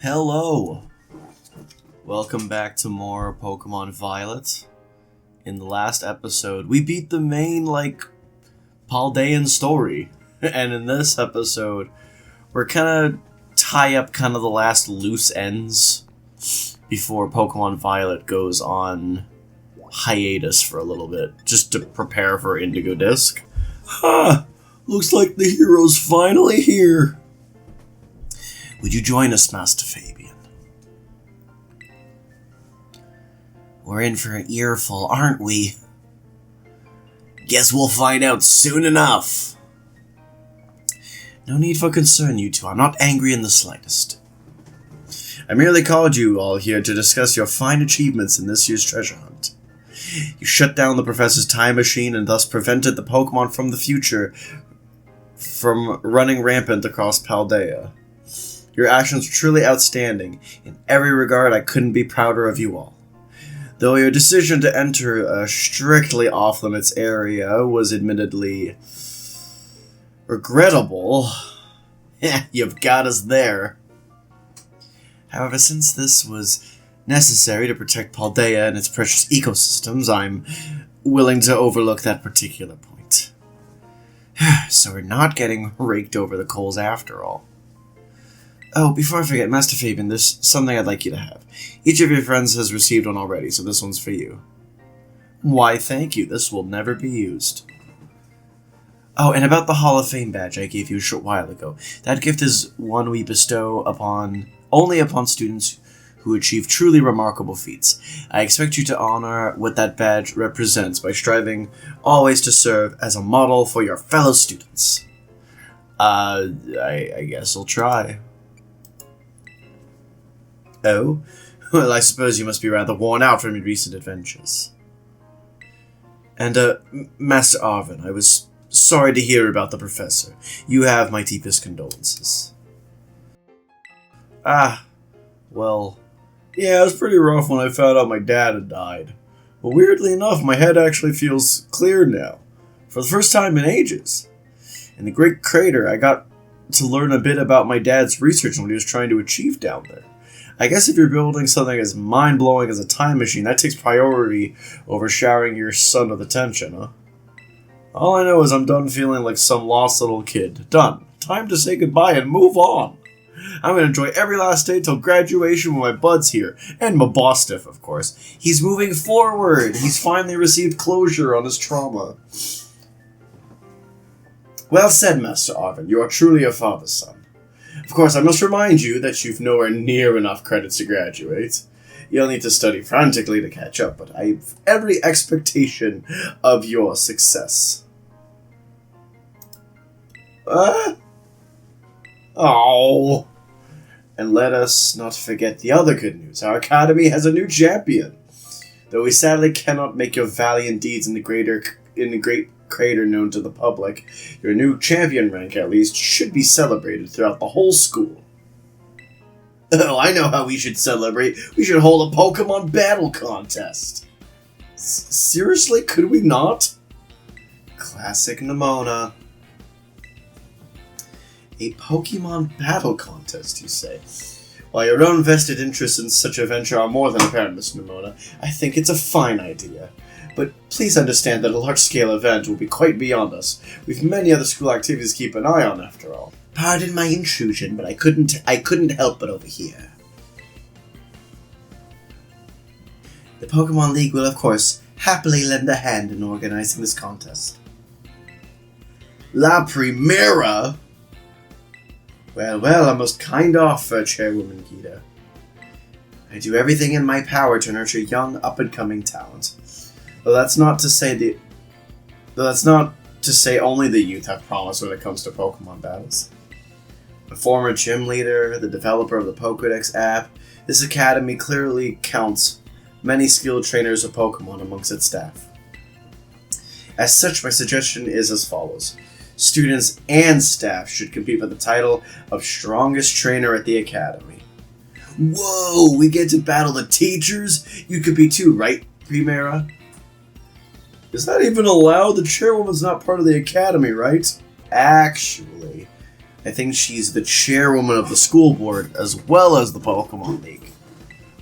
Hello! Welcome back to more Pokemon Violet. In the last episode, we beat the main, Paldean story. And in this episode, we're gonna tie up the last loose ends before Pokemon Violet goes on hiatus for a little bit, just to prepare for Indigo Disc. Looks like the hero's finally here. Would you join us, Master Fabian? We're in for an earful, aren't we? Guess we'll find out soon enough. No need for concern, you two. I'm not angry in the slightest. I merely called you all here to discuss your fine achievements in this year's treasure hunt. You shut down the professor's time machine and thus prevented the Pokemon from the future from running rampant across Paldea. Your actions were truly outstanding. In every regard, I couldn't be prouder of you all. Though your decision to enter a strictly off-limits area was admittedly regrettable, you've got us there. However, since this was necessary to protect Paldea and its precious ecosystems, I'm willing to overlook that particular point. So we're not getting raked over the coals after all. Oh, before I forget, Master Fabian, there's something I'd like you to have. Each of your friends has received one already, so this one's for you. Why, thank you. This will never be used. Oh, and about the Hall of Fame badge I gave you a short while ago. That gift is one we bestow only upon students who achieve truly remarkable feats. I expect you to honor what that badge represents by striving always to serve as a model for your fellow students. I guess I'll try. Oh? Well, I suppose you must be rather worn out from your recent adventures. And, Master Arvin, I was sorry to hear about the professor. You have my deepest condolences. Well, yeah, it was pretty rough when I found out my dad had died. But weirdly enough, my head actually feels clear now. For the first time in ages. In the Great Crater, I got to learn a bit about my dad's research and what he was trying to achieve down there. I guess if you're building something as mind-blowing as a time machine, that takes priority over showering your son with attention, huh? All I know is I'm done feeling like some lost little kid. Done. Time to say goodbye and move on. I'm going to enjoy every last day till graduation with my buds here. And my Bostiff, of course. He's moving forward. He's finally received closure on his trauma. Well said, Master Arvin. You are truly a father's son. Of course, I must remind you that you've nowhere near enough credits to graduate. You'll need to study frantically to catch up, but I have every expectation of your success. Oh. And let us not forget the other good news. Our academy has a new champion. Though we sadly cannot make your valiant deeds in the Great Crater known to the public, your new champion rank, at least, should be celebrated throughout the whole school. Oh, I know how we should celebrate. We should hold a Pokemon battle contest. Seriously? Could we not? Classic Nimona. A Pokemon battle contest, you say? While your own vested interests in such a venture are more than apparent, Miss Nimona, I think it's a fine idea. But please understand that a large-scale event will be quite beyond us. We've many other school activities to keep an eye on, after all. Pardon my intrusion, but I couldn't help but overhear. The Pokemon League will, of course, happily lend a hand in organizing this contest. La Primera? Well, a most kind offer, Chairwoman Gita. I do everything in my power to nurture young, up-and-coming talent. Though that's not to say only the youth have promise when it comes to Pokemon battles. A former gym leader, the developer of the Pokédex app, this academy clearly counts many skilled trainers of Pokemon amongst its staff. As such, my suggestion is as follows. Students and staff should compete for the title of Strongest Trainer at the Academy. Whoa, we get to battle the teachers? You compete too, right, Primera? Is that even allowed? The chairwoman's not part of the academy, right? Actually, I think she's the chairwoman of the school board as well as the Pokemon League.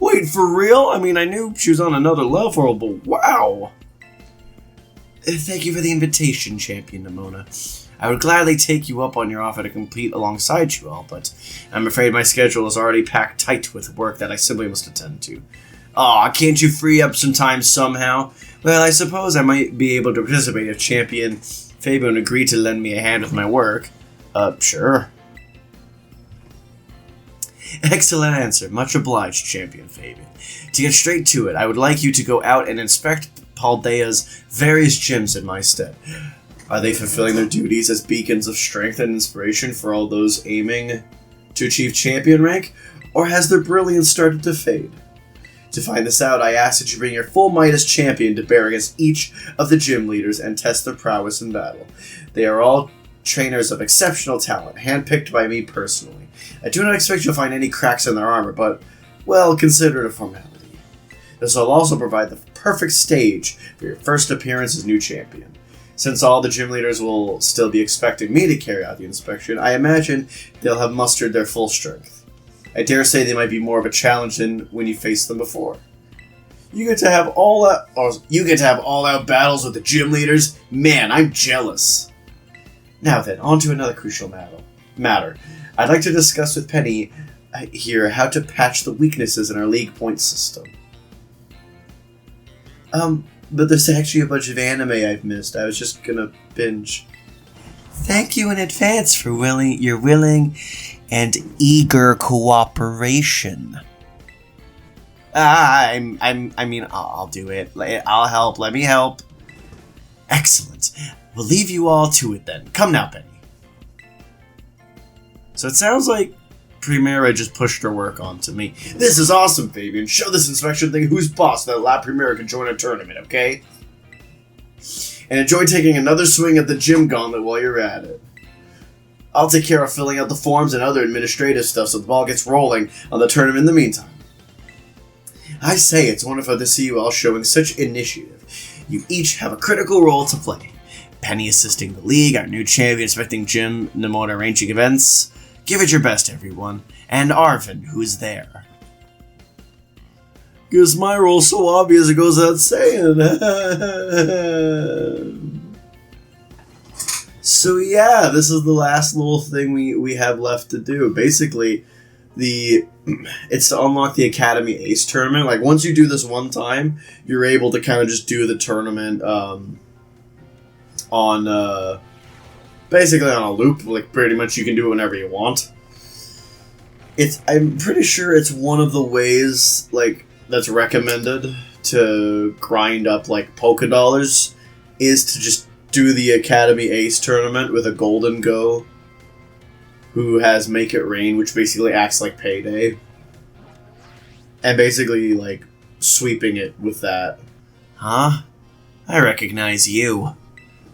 Wait, for real? I mean, I knew she was on another level, but wow! Thank you for the invitation, Champion Nimona. I would gladly take you up on your offer to compete alongside you all, but I'm afraid my schedule is already packed tight with work that I simply must attend to. Aw, can't you free up some time somehow? Well, I suppose I might be able to participate if Champion Fabian agreed to lend me a hand with my work. Sure. Excellent answer. Much obliged, Champion Fabian. To get straight to it, I would like you to go out and inspect Paldea's various gyms in my stead. Are they fulfilling their duties as beacons of strength and inspiration for all those aiming to achieve champion rank, or has their brilliance started to fade? To find this out, I ask that you bring your full might as champion to bear against each of the gym leaders and test their prowess in battle. They are all trainers of exceptional talent, handpicked by me personally. I do not expect you'll find any cracks in their armor, but, well, consider it a formality. This will also provide the perfect stage for your first appearance as new champion. Since all the gym leaders will still be expecting me to carry out the inspection, I imagine they'll have mustered their full strength. I dare say they might be more of a challenge than when you faced them before. You get to have all-out battles with the gym leaders? Man, I'm jealous. Now then, on to another crucial matter. I'd like to discuss with Penny here how to patch the weaknesses in our league point system. But there's actually a bunch of anime I've missed. I was just gonna binge. Thank you in advance for your willing and eager cooperation. I'll do it. I'll help. Let me help. Excellent. We'll leave you all to it then. Come now, Penny. So it sounds like Primera just pushed her work onto me. This is awesome, Fabian. Show this inspection thing who's boss so that La Primera can join a tournament, okay? And enjoy taking another swing at the gym gauntlet while you're at it. I'll take care of filling out the forms and other administrative stuff so the ball gets rolling on the tournament in the meantime. I say, it's wonderful to see you all showing such initiative. You each have a critical role to play. Penny assisting the league, our new champion inspecting gym, Nimona arranging events. Give it your best, everyone. And Arvin, who's there. Guess my role's so obvious it goes without saying. So yeah, this is the last little thing we have left to do. Basically, it's to unlock the Academy Ace tournament. Like, once you do this one time, you're able to kind of just do the tournament basically on a loop. Like, pretty much you can do it whenever you want. I'm pretty sure it's one of the ways, like, that's recommended to grind up, like, Poké Dollars, is to just do the Academy Ace tournament with a Golden Go who has Make It Rain, which basically acts like Payday. And basically, like, sweeping it with that. Huh? I recognize you.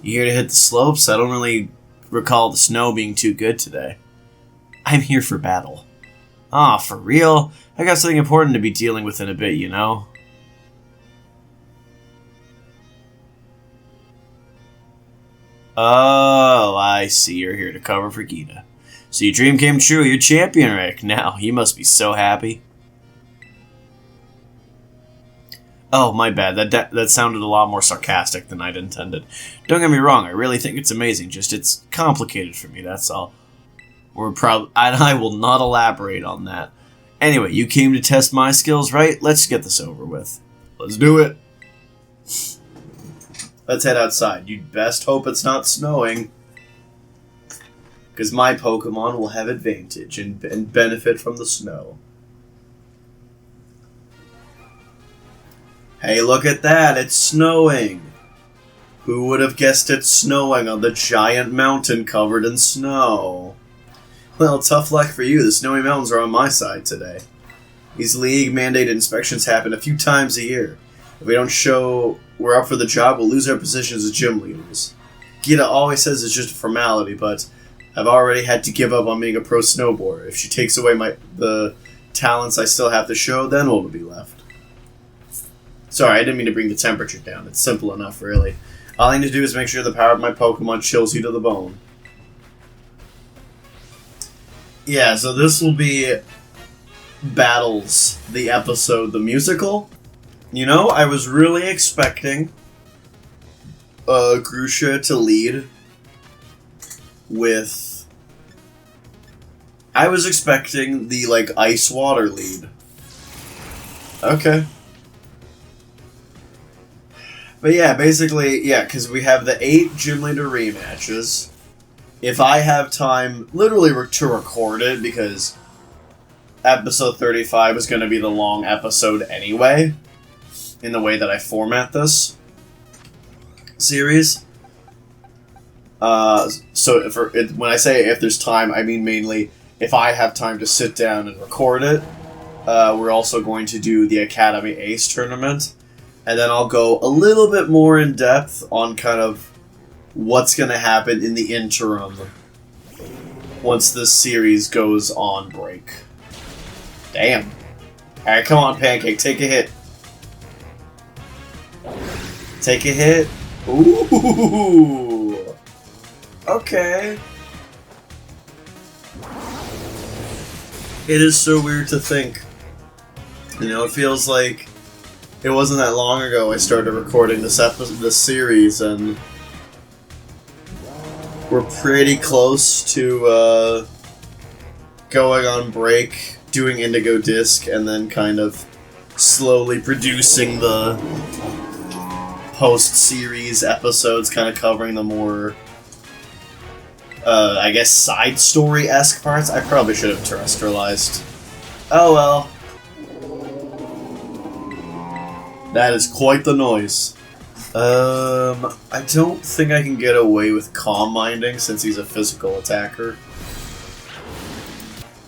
You here to hit the slopes? I don't really recall the snow being too good today. I'm here for battle. Ah, for real? I got something important to be dealing with in a bit, you know? Oh, I see. You're here to cover for Gita. So your dream came true. You're champion, Rick. Now, you must be so happy. Oh, my bad. That sounded a lot more sarcastic than I'd intended. Don't get me wrong. I really think it's amazing. Just it's complicated for me. That's all. I will not elaborate on that. Anyway, you came to test my skills, right? Let's get this over with. Let's do it. Let's head outside. You'd best hope it's not snowing. Because my Pokemon will have advantage and benefit from the snow. Hey, look at that. It's snowing. Who would have guessed it's snowing on the giant mountain covered in snow? Well, tough luck for you. The snowy mountains are on my side today. These league-mandated inspections happen a few times a year. If we don't show we're up for the job, we'll lose our positions as gym leaders. Gita always says it's just a formality, but I've already had to give up on being a pro snowboarder. If she takes away the talents I still have to show, then what will be left? Sorry, I didn't mean to bring the temperature down. It's simple enough, really. All I need to do is make sure the power of my Pokemon chills you to the bone. Yeah, so this will be Battles, the episode, the musical. You know, I was really expecting Grusha to lead with... I was expecting the, like, ice water lead. Okay. But yeah, basically, yeah, because we have the 8 Gym Leader rematches. If I have time, literally to record it, because episode 35 is going to be the long episode anyway, in the way that I format this series. So when I say if there's time, I mean mainly if I have time to sit down and record it. We're also going to do the Academy Ace tournament, and then I'll go a little bit more in depth on kind of what's going to happen in the interim once this series goes on break. Damn. Alright, come on, Pancake, take a hit. Take a hit. Ooh. Okay. It is so weird to think. You know, it feels like it wasn't that long ago I started recording this series, and we're pretty close to going on break, doing Indigo Disc, and then kind of slowly producing the post-series episodes, kind of covering the more, I guess, side story-esque parts. I probably should have terrestrialized. Oh well. That is quite the noise. I don't think I can get away with Calm Minding since he's a physical attacker.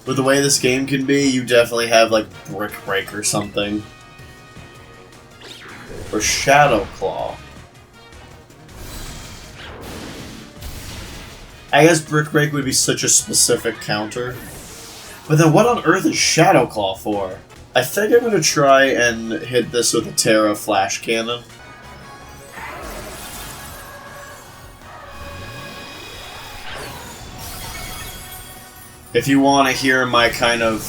With the way this game can be, you definitely have, like, Brick Break or something. Or Shadow Claw. I guess Brick Break would be such a specific counter. But then what on earth is Shadow Claw for? I think I'm going to try and hit this with a Terra Flash Cannon. If you want to hear my kind of,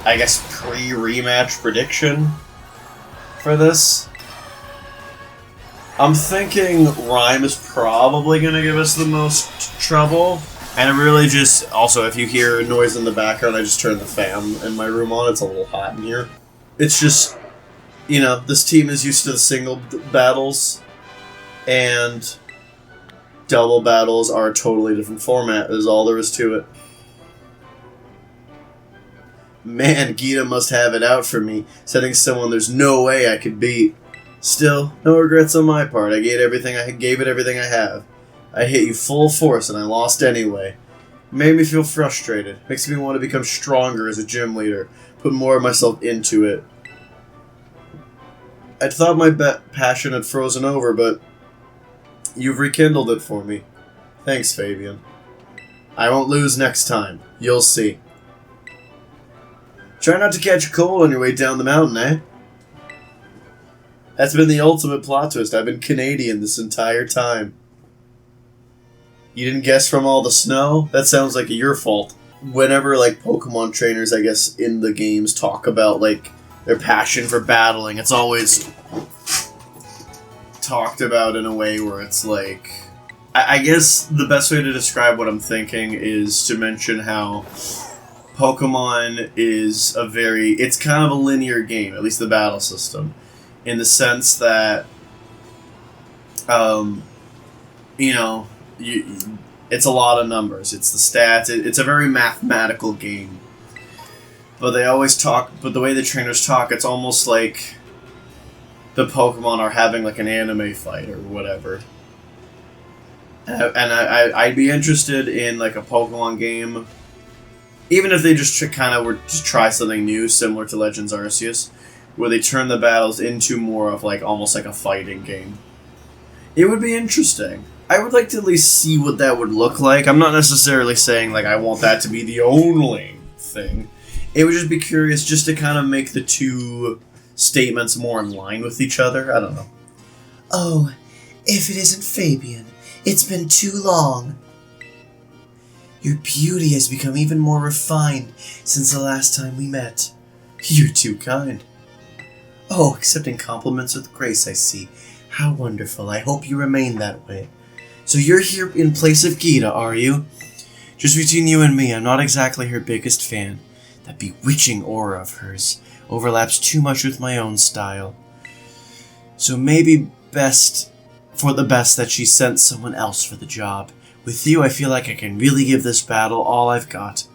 I guess, pre-rematch prediction for this, I'm thinking Rhyme is probably going to give us the most trouble. And it really just, also, if you hear noise in the background, I just turned the fan in my room on. It's a little hot in here. It's just, you know, this team is used to the single battles, and double battles are a totally different format, is all there is to it. Man, Gita must have it out for me, setting someone there's no way I could beat. Still, no regrets on my part. I gave it everything I have. I hit you full force and I lost anyway. Made me feel frustrated. Makes me want to become stronger as a gym leader. Put more of myself into it. I thought my passion had frozen over, but you've rekindled it for me. Thanks, Fabian. I won't lose next time. You'll see. Try not to catch a cold on your way down the mountain, eh? That's been the ultimate plot twist. I've been Canadian this entire time. You didn't guess from all the snow? That sounds like your fault. Whenever, like, Pokemon trainers, I guess, in the games talk about, like, their passion for battling, it's always talked about in a way where it's like... I guess the best way to describe what I'm thinking is to mention how Pokemon is it's kind of a linear game, at least the battle system, in the sense that, you know, it's a lot of numbers. It's the stats. It's a very mathematical game. But they always talk... But the way the trainers talk, it's almost like the Pokemon are having, like, an anime fight or whatever. And I'd be interested in, like, a Pokemon game, even if they just kind of were to try something new, similar to Legends Arceus, where they turn the battles into more of, like, almost like a fighting game. It would be interesting. I would like to at least see what that would look like. I'm not necessarily saying, like, I want that to be the only thing. It would just be curious just to kind of make the two statements more in line with each other. I don't know. Oh, if it isn't Fabian. It's been too long. Your beauty has become even more refined since the last time we met. You're too kind. Oh, accepting compliments with grace, I see. How wonderful. I hope you remain that way. So you're here in place of Gita, are you? Just between you and me, I'm not exactly her biggest fan. That bewitching aura of hers overlaps too much with my own style. So maybe for the best that she sent someone else for the job. With you, I feel like I can really give this battle all I've got.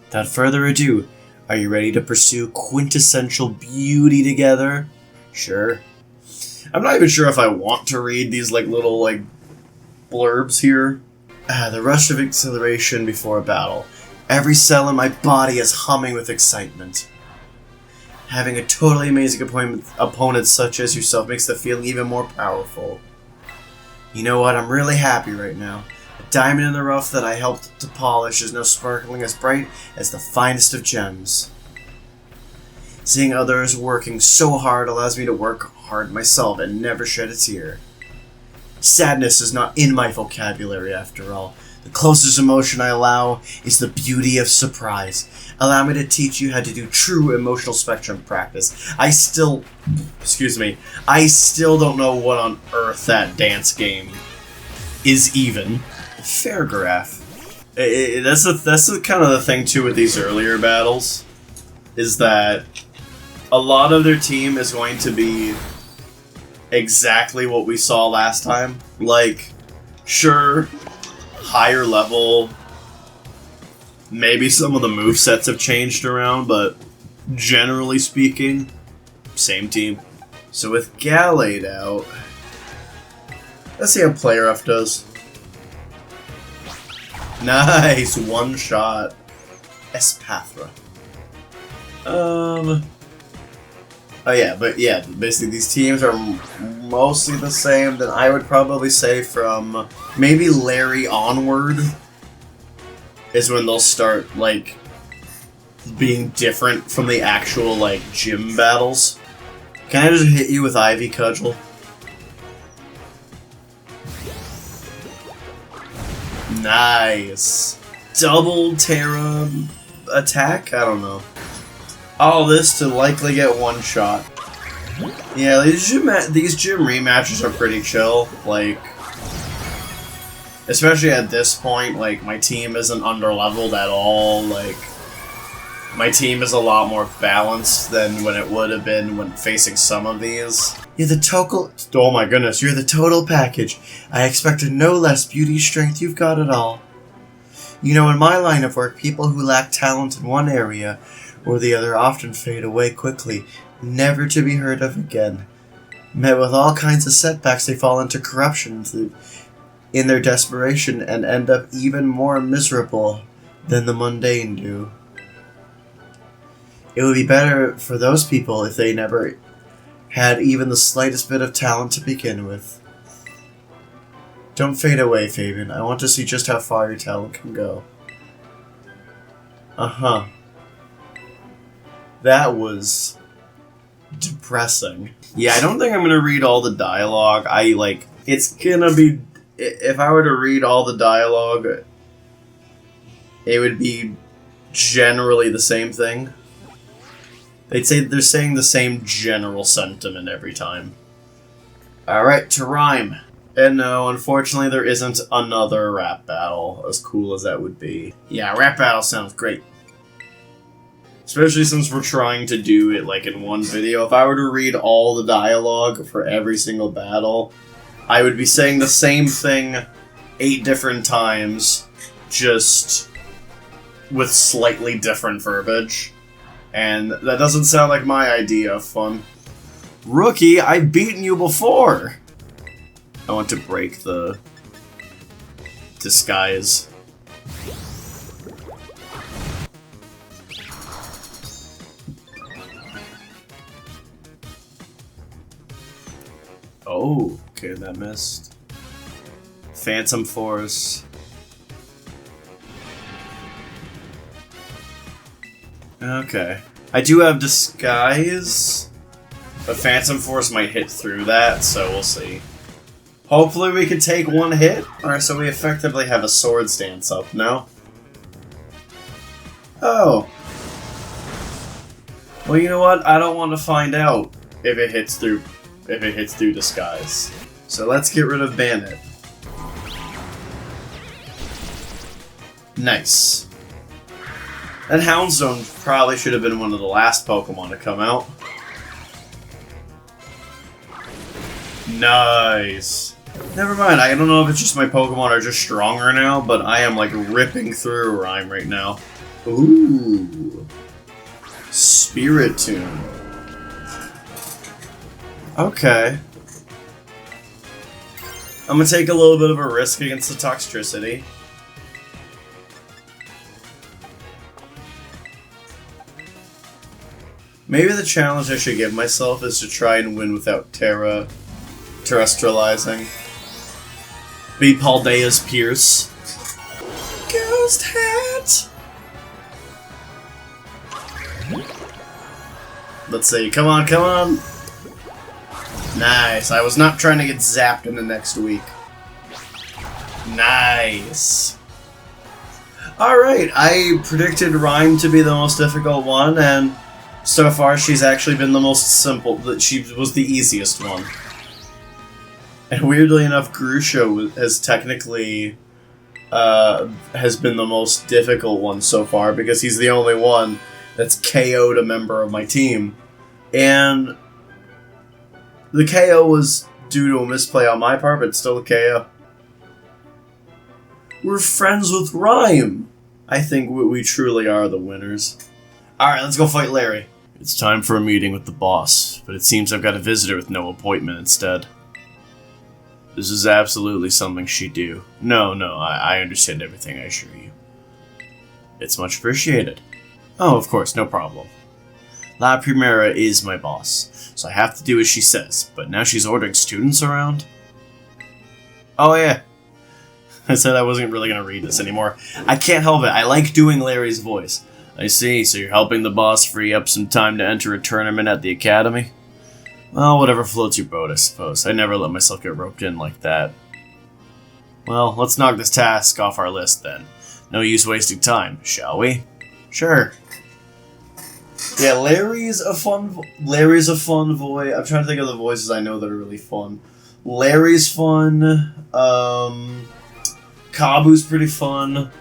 Without further ado, are you ready to pursue quintessential beauty together? Sure. I'm not even sure if I want to read these little blurbs here. The rush of exhilaration before a battle. Every cell in my body is humming with excitement. Having a totally amazing opponent such as yourself makes the feeling even more powerful. You know what? I'm really happy right now. A diamond in the rough that I helped to polish is now sparkling as bright as the finest of gems. Seeing others working so hard allows me to work hard myself and never shed a tear. Sadness is not in my vocabulary after all. The closest emotion I allow is the beauty of surprise. Allow me to teach you how to do true emotional spectrum practice. I still don't know what on earth that dance game is even. Fairgraph. That's the kind of the thing too with these earlier battles, is that a lot of their team is going to be exactly what we saw last time. Sure, higher level, maybe some of the movesets have changed around, but generally speaking, same team. So with Gal laid out, let's see how Player F does. Nice, one shot. Espathra. Oh yeah, basically these teams are mostly the same. Then I would probably say from maybe Larry onward is when they'll start being different from the actual gym battles. Can I just hit you with Ivy Cudgel? Nice. Double Terra attack? I don't know. All this to likely get one shot. Yeah, these gym rematches are pretty chill. Especially at this point, my team isn't underleveled at all. My team is a lot more balanced than when it would have been when facing some of these. You're the total. Oh my goodness, you're the total package. I expected no less beauty, strength. You've got it all. You know, in my line of work, people who lack talent in one area or the other often fade away quickly, never to be heard of again. Met with all kinds of setbacks, they fall into corruption in their desperation and end up even more miserable than the mundane do. It would be better for those people if they never had even the slightest bit of talent to begin with. Don't fade away, Fabian. I want to see just how far your talent can go. Uh-huh. That was depressing. Yeah, I don't think I'm gonna read all the dialogue. It's gonna be... If I were to read all the dialogue, it would be generally the same thing. They're saying the same general sentiment every time. Alright, to rhyme. And no, unfortunately there isn't another rap battle, as cool as that would be. Yeah, rap battle sounds great. Especially since we're trying to do it in one video. If I were to read all the dialogue for every single battle, I would be saying the same thing 8 different times, just with slightly different verbiage. And that doesn't sound like my idea of fun. Rookie, I've beaten you before! I want to break the disguise. Oh, okay, that missed. Phantom Force. Okay. I do have Disguise, but Phantom Force might hit through that, so we'll see. Hopefully we can take one hit. Alright, so we effectively have a Swords Dance up now. Oh. Well, you know what? I don't want to find out if it hits through disguise. So let's get rid of Bandit. Nice. And Houndstone probably should have been one of the last Pokemon to come out. Nice. Never mind, I don't know if it's just my Pokemon are just stronger now, but I am like ripping through Rhyme right now. Ooh. Spiritomb. Okay. I'm gonna take a little bit of a risk against the Toxtricity. Maybe the challenge I should give myself is to try and win without terrestrializing. Beat Paldea's Pierce. Ghost Hat! Let's see, come on, come on! Nice, I was not trying to get zapped in the next week. Nice. Alright, I predicted Rhyme to be the most difficult one, and so far she's actually been the most simple, she was the easiest one. And weirdly enough, Grusha has technically has been the most difficult one so far, because he's the only one that's KO'd a member of my team. And the KO was due to a misplay on my part, but still a KO. We're friends with Rhyme! I think we truly are the winners. Alright, let's go fight Larry. It's time for a meeting with the boss, but it seems I've got a visitor with no appointment instead. This is absolutely something she'd do. No, I understand everything, I assure you. It's much appreciated. Oh, of course, no problem. La Primera is my boss, so I have to do as she says, but now she's ordering students around? Oh yeah. I said I wasn't really going to read this anymore. I can't help it, I like doing Larry's voice. I see, so you're helping the boss free up some time to enter a tournament at the academy? Well, whatever floats your boat, I suppose. I never let myself get roped in like that. Well, let's knock this task off our list then. No use wasting time, shall we? Sure. Yeah, Larry's a fun voice. I'm trying to think of the voices I know that are really fun. Larry's fun. Kabu's pretty fun.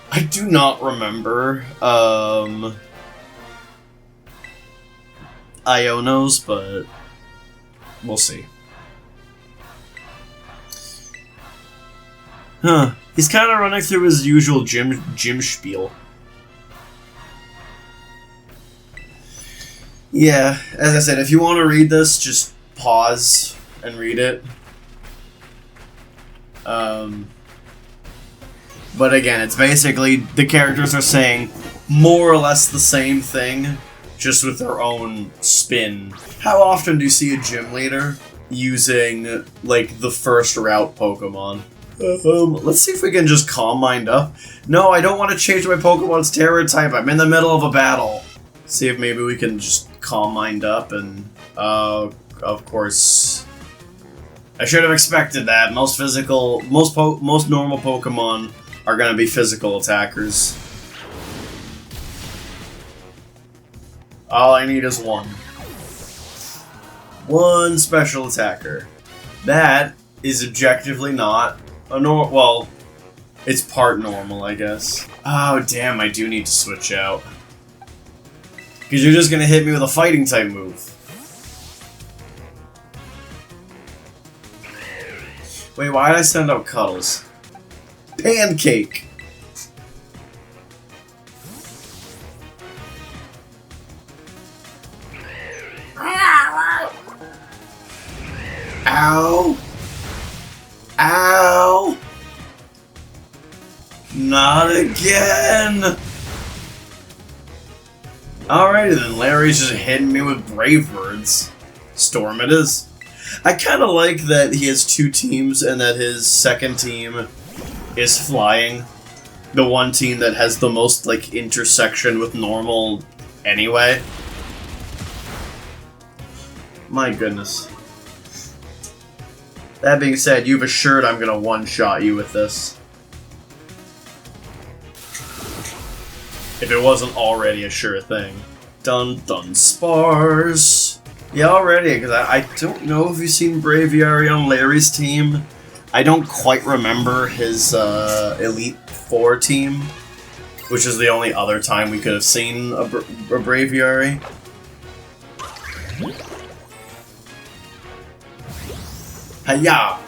I do not remember, Iono's, but we'll see. Huh. He's kind of running through his usual gym spiel. Yeah, as I said, if you want to read this, just pause and read it. But again, it's basically the characters are saying more or less the same thing, just with their own spin. How often do you see a gym leader using, like, the first route Pokemon? Let's see if we can just Calm Mind up. No, I don't want to change my Pokemon's Terror type. I'm in the middle of a battle. See if maybe we can just Calm Mind up and, of course, I should have expected that. Most normal Pokemon are going to be physical attackers. All I need is one. One special attacker. That is objectively not a normal. Well, it's part normal, I guess. Oh, damn, I do need to switch out. Because you're just going to hit me with a fighting type move. Wait, why did I send out Cuddles? Pancake! Ow! Ow! Not again! Alrighty then, Larry's just hitting me with Brave Words. Storm it is. I kind of like that he has two teams and that his second team is flying. The one team that has the most, like, intersection with normal anyway. My goodness. That being said, you've assured I'm gonna one-shot you with this. If it wasn't already a sure thing. Dun dun spars. Yeah, already, because I don't know if you've seen Braviary on Larry's team. I don't quite remember his Elite Four team, which is the only other time we could have seen a Braviary. Hiya!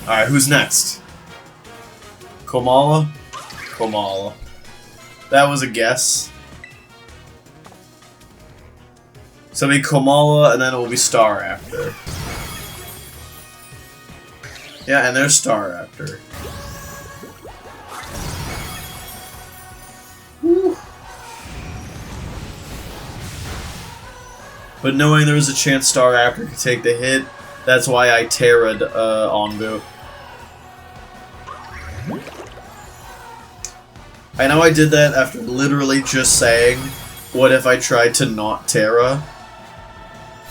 Alright, who's next? Komala? Komala. That was a guess. So it'll be Komala, and then it will be Star after. Yeah, and there's Star after. Woo. But knowing there was a chance Star after could take the hit, that's why I Terra'd Onbu. I know I did that after literally just saying, what if I tried to not Terra?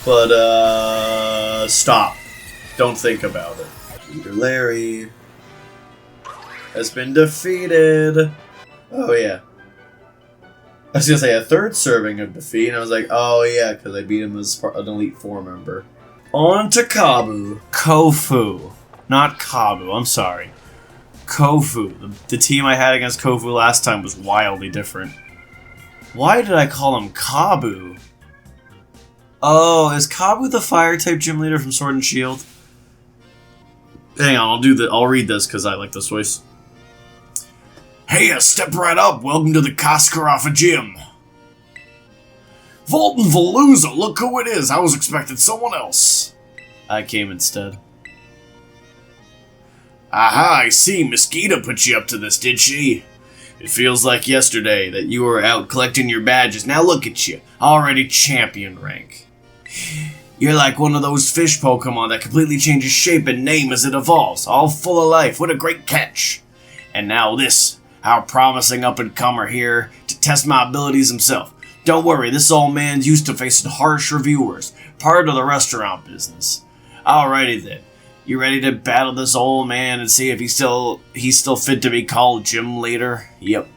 But, stop. Don't think about it. Leader Larry has been defeated. Oh, yeah. I was gonna say a third serving of defeat, and I was like, oh, yeah, because I beat him as an Elite Four member. On to Kabu. Kofu. Not Kabu, I'm sorry. Kofu. The team I had against Kofu last time was wildly different. Why did I call him Kabu? Oh, is Kabu the fire-type gym leader from Sword and Shield? Hang on, I'll read this because I like this voice. Hey, step right up. Welcome to the Kaskarafa gym. Volton Veluza, look who it is. I was expecting someone else. I came instead. Aha, I see. Mosquito put you up to this, did she? It feels like yesterday that you were out collecting your badges. Now look at you, already champion rank. You're like one of those fish Pokemon that completely changes shape and name as it evolves, all full of life. What a great catch. And now this, our promising up-and-comer here to test my abilities himself. Don't worry, this old man's used to facing harsh reviewers, part of the restaurant business. Alrighty then. You ready to battle this old man and see if he's still fit to be called gym leader? Yep.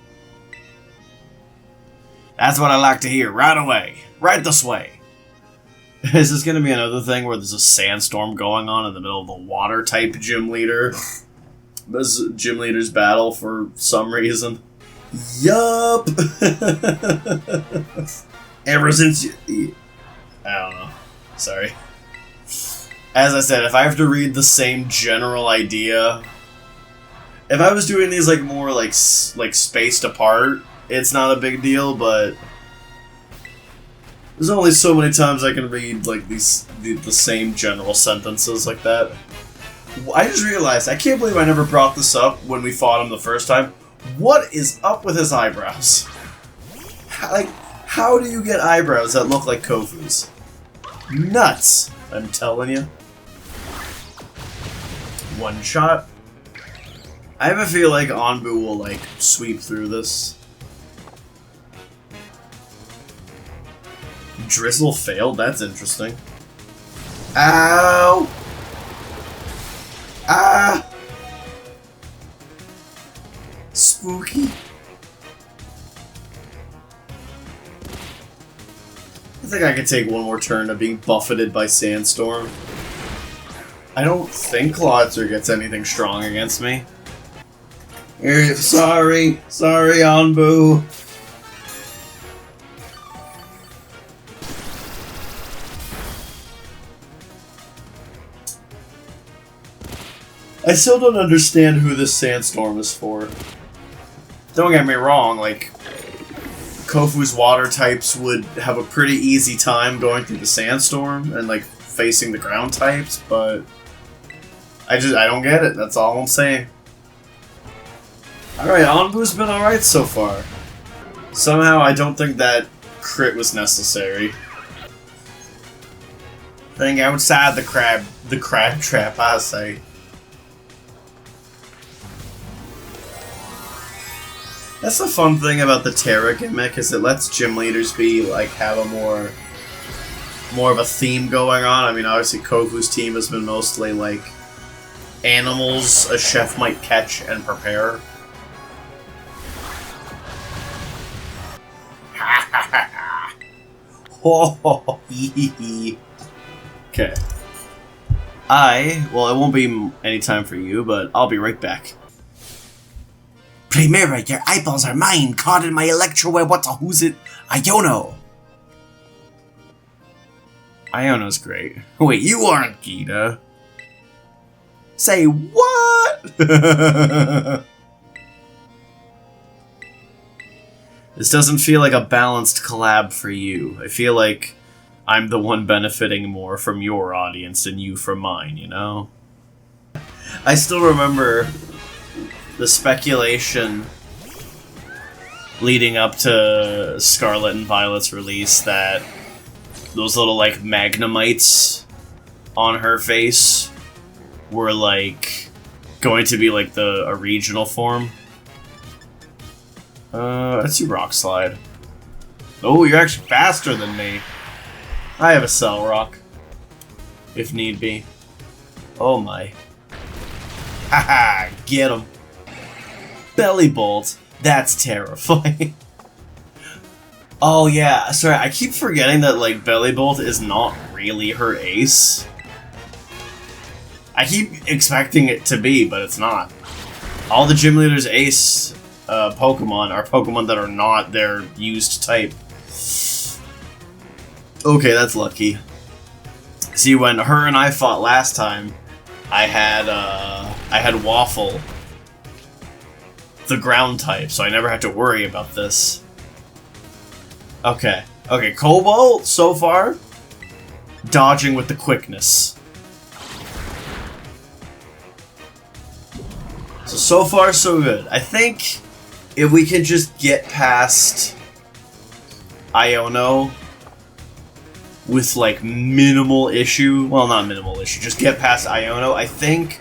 That's what I like to hear. Right away. Right this way. Is this going to be another thing where there's a sandstorm going on in the middle of the water-type gym leader? This gym leader's battle for some reason. Yup! Ever since you... I don't know. Sorry. As I said, if I have to read the same general idea... If I was doing these more spaced apart, it's not a big deal, but... There's only so many times I can read the same general sentences like that. I just realized, I can't believe I never brought this up when we fought him the first time. What is up with his eyebrows? How do you get eyebrows that look like Kofu's? Nuts, I'm telling you. One shot. I have a feel like Onbu will sweep through this. Drizzle failed? That's interesting. Ow! Ah! Spooky. I think I could take one more turn of being buffeted by Sandstorm. I don't think Clawitzer gets anything strong against me. Sorry, Onbu. I still don't understand who this Sandstorm is for. Don't get me wrong, Kofu's water types would have a pretty easy time going through the Sandstorm and, facing the ground types, but I don't get it, that's all I'm saying. Alright, Onbu's been alright so far. Somehow I don't think that crit was necessary. Think outside the crab trap, I say. That's the fun thing about the Terra gimmick, is it lets gym leaders be, have a more of a theme going on. I mean, obviously Kofu's team has been mostly, animals a chef might catch and prepare. Oh, okay. Well, it won't be any time for you, but I'll be right back. Primera, your eyeballs are mine, caught in my electroweb. Who's it? Iono. Iono's great. Wait, you aren't Gita. Say what? This doesn't feel like a balanced collab for you. I feel like I'm the one benefiting more from your audience than you from mine, you know? I still remember the speculation leading up to Scarlet and Violet's release that those little, like, Magnemites on her face were, like, going to be, like, a regional form. Let's see Rock Slide. Oh, you're actually faster than me. I have a Cell Rock, if need be. Oh my. Haha, get him. Belly Bolt. That's terrifying. Oh yeah, sorry, I keep forgetting that, like, Belly Bolt is not really her ace. I keep expecting it to be, but it's not. All the gym leaders' ace Pokemon are Pokemon that are not their used type. Okay, that's lucky. See, when her and I fought last time, I had Waffle, the ground type, so I never had to worry about this. Okay, Cobalt, so far, dodging with the quickness. So far, so good. I think if we can just get past Iono with, like, minimal issue, well, not minimal issue, just get past Iono, I think,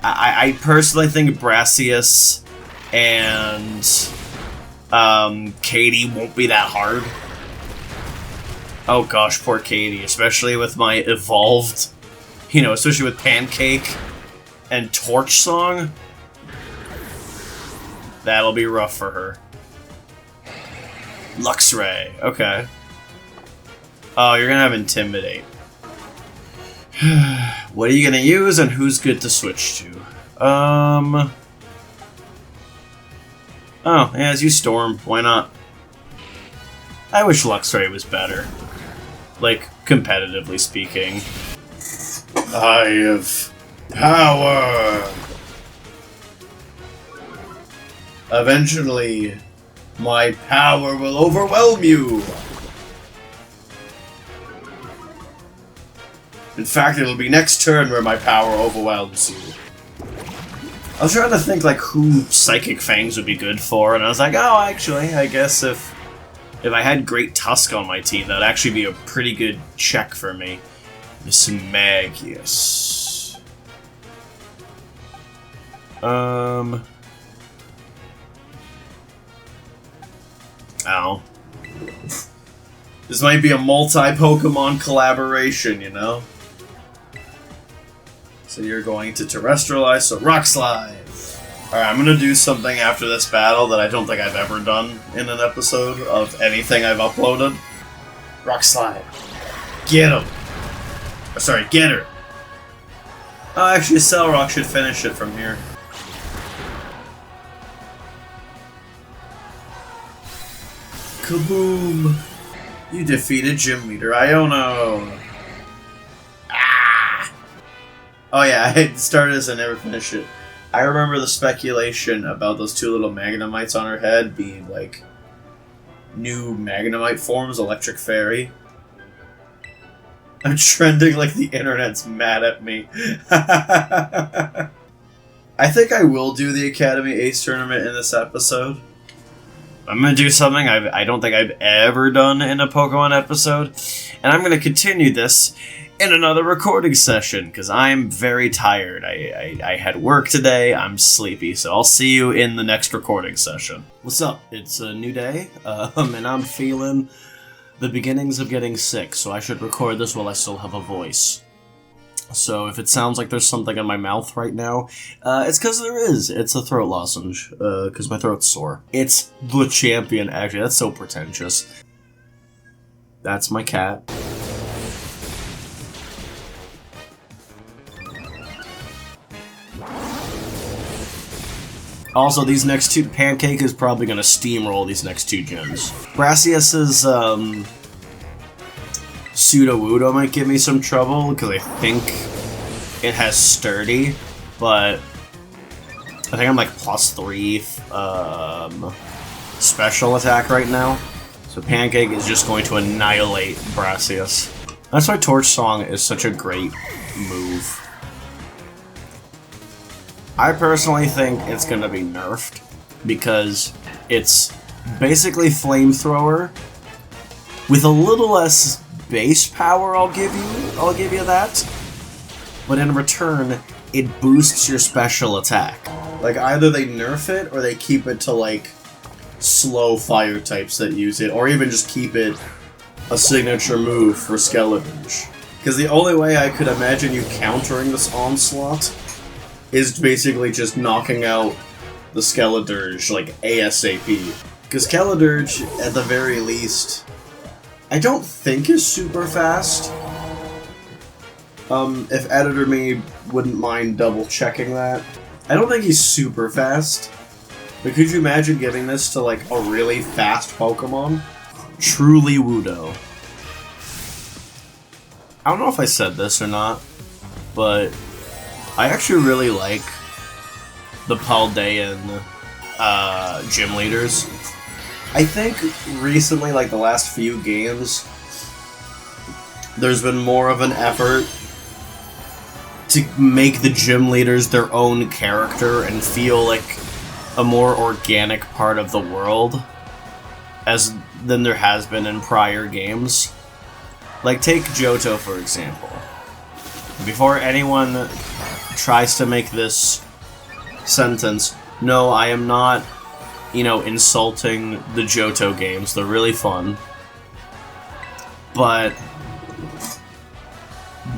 I personally think Brassius and Katie won't be that hard. Oh gosh, poor Katie, especially with my evolved, you know, especially with Pancake and Torch Song. That'll be rough for her. Luxray, okay. Oh, you're gonna have Intimidate. What are you gonna use, and who's good to switch to? Oh, yeah, as you Storm. Why not? I wish Luxray was better. Like, competitively speaking. I have power! Eventually, my power will overwhelm you! In fact, it'll be next turn where my power overwhelms you. I was trying to think, like, who Psychic Fangs would be good for, and I was like, oh, actually, I guess if I had Great Tusk on my team, that'd actually be a pretty good check for me. Miss Magius. Ow. This might be a multi-Pokemon collaboration, you know? So you're going to Terrestrialize, so Rock Slide! Alright, I'm gonna do something after this battle that I don't think I've ever done in an episode of anything I've uploaded. Rock Slide. Get him! Oh, sorry, get her! Oh, actually, Cell Rock should finish it from here. Kaboom! You defeated Gym Leader Iono! Ah! Oh yeah, I started this and never finished it. I remember the speculation about those two little Magnemites on her head being, like, new Magnemite forms, Electric Fairy. I'm trending like the internet's mad at me. I think I will do the Academy Ace Tournament in this episode. I'm going to do something I don't think I've ever done in a Pokemon episode, and I'm going to continue this in another recording session, because I'm very tired. I had work today, I'm sleepy, so I'll see you in the next recording session. What's up? It's a new day, and I'm feeling the beginnings of getting sick, so I should record this while I still have a voice. So if it sounds like there's something in my mouth right now, it's because there is. It's a throat lozenge, because my throat's sore. It's the champion, actually. That's so pretentious. That's my cat. Also, these next two... Pancake is probably going to steamroll these next two gyms. Brassius's, Pseudo-Wudo might give me some trouble, because I think it has Sturdy, but I think I'm like +3, special attack right now. So Pancake is just going to annihilate Brassius. That's why Torch Song is such a great move. I personally think it's gonna be nerfed because it's basically Flamethrower with a little less base power. I'll give you that. But in return, it boosts your special attack. Like either they nerf it or they keep it to like slow fire types that use it, or even just keep it a signature move for Skeledirge. Because the only way I could imagine you countering this onslaught is basically just knocking out the Skeledirge, like, ASAP. Because Skeledirge, at the very least, I don't think is super fast. If Editor Me wouldn't mind double-checking that. I don't think he's super fast. But could you imagine giving this to, like, a really fast Pokemon? Truly Wudo. I don't know if I said this or not, but I actually really like the Paldean gym leaders. I think recently, like the last few games, there's been more of an effort to make the gym leaders their own character and feel like a more organic part of the world than there has been in prior games. Like, take Johto, for example. Before anyone tries to make this sentence, no, I am not, insulting the Johto games. They're really fun. But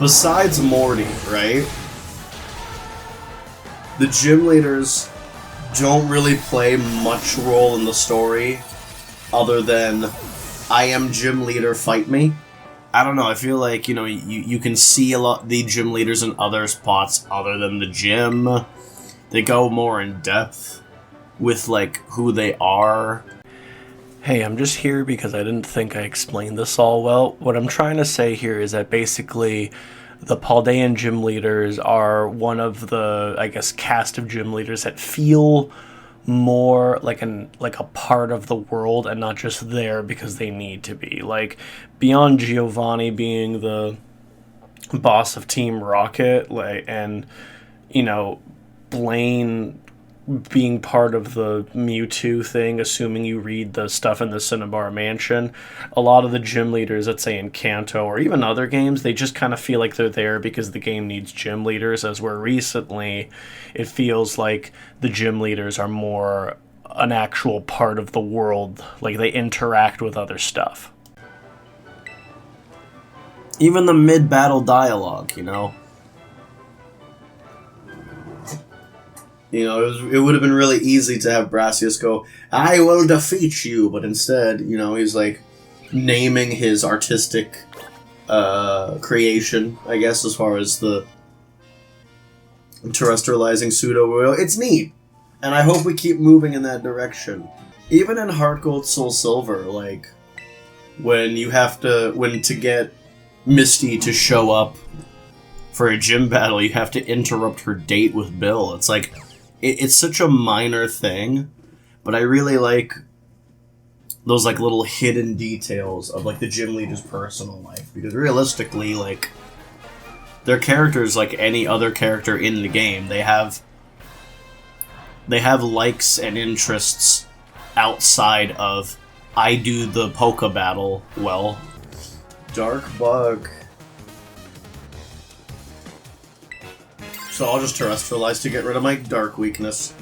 besides Morty, right? The gym leaders don't really play much role in the story other than I am gym leader, fight me. I don't know, I feel like, you can see a lot the gym leaders in other spots other than the gym. They go more in depth with, like, who they are. Hey, I'm just here because I didn't think I explained this all well. What I'm trying to say here is that basically the Paldean gym leaders are one of the, I guess, cast of gym leaders that feel more like a part of the world and not just there because they need to be. Like, beyond Giovanni being the boss of Team Rocket, and Blaine being part of the Mewtwo thing, assuming you read the stuff in the Cinnabar Mansion, a lot of the gym leaders, let's say in Kanto or even other games, they just kind of feel like they're there because the game needs gym leaders, as where recently it feels like the gym leaders are more an actual part of the world, like they interact with other stuff. Even the mid-battle dialogue, it would have been really easy to have Brassius go, I will defeat you, but instead, he's like naming his artistic creation, I guess, as far as the terrestrializing Pseudo-Wudo. It's neat, and I hope we keep moving in that direction. Even in Heart Gold Soul Silver, like, when to get Misty to show up for a gym battle, you have to interrupt her date with Bill. It's like, it's such a minor thing, but I really like those, like, little hidden details of, like, the gym leader's personal life, because realistically, like, their characters, like any other character in the game, they have likes and interests outside of, I do the Poké battle well. Dark Bug. So I'll just terrestrialize to get rid of my dark weakness.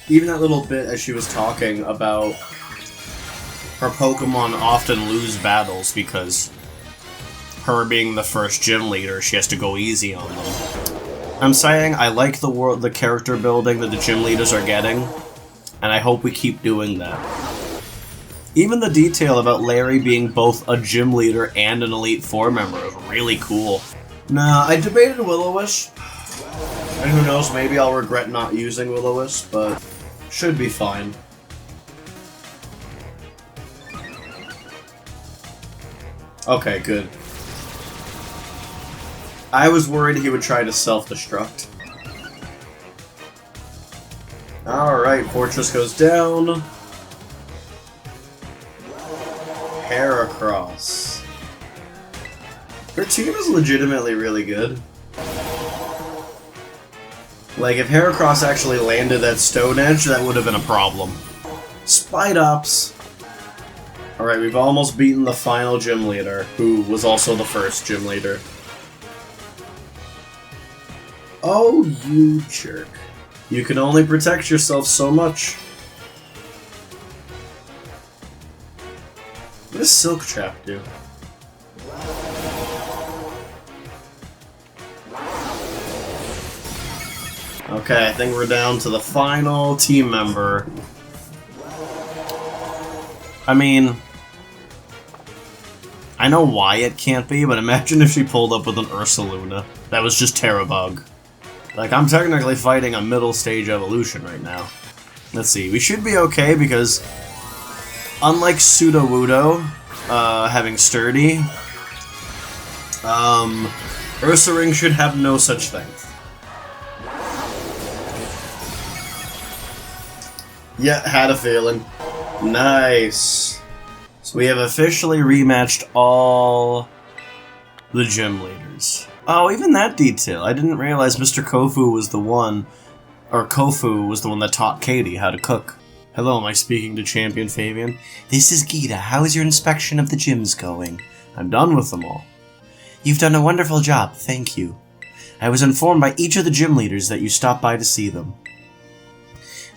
Even that little bit as she was talking about her Pokemon often lose battles because her being the first gym leader, she has to go easy on them. I'm saying I like the character building that the gym leaders are getting, and I hope we keep doing that. Even the detail about Larry being both a gym leader and an Elite Four member is really cool. Nah, I debated Will-O-Wisp. And who knows, maybe I'll regret not using Will-O-Wisp, but should be fine. Okay, good. I was worried he would try to self-destruct. Alright, Fortress goes down. Heracross. Her team is legitimately really good. Like, if Heracross actually landed that Stone Edge, that would have been a problem. Spidops. Alright, we've almost beaten the final gym leader, who was also the first gym leader. Oh, you jerk. You can only protect yourself so much. What does Silk Trap do? Okay, I think we're down to the final team member. I mean, I know why it can't be, but imagine if she pulled up with an Ursaluna. That was just Terrabug. Like, I'm technically fighting a middle stage evolution right now. Let's see, we should be okay because, unlike Sudowoodo, having Sturdy, Ursaring should have no such thing. Yeah, had a feeling. Nice. So we have officially rematched all the gym leaders. Oh, even that detail. I didn't realize Mr. Kofu was the one, or Kofu was the one that taught Katie how to cook. Hello, am I speaking to Champion Fabian? This is Gita. How is your inspection of the gyms going? I'm done with them all. You've done a wonderful job, thank you. I was informed by each of the gym leaders that you stopped by to see them.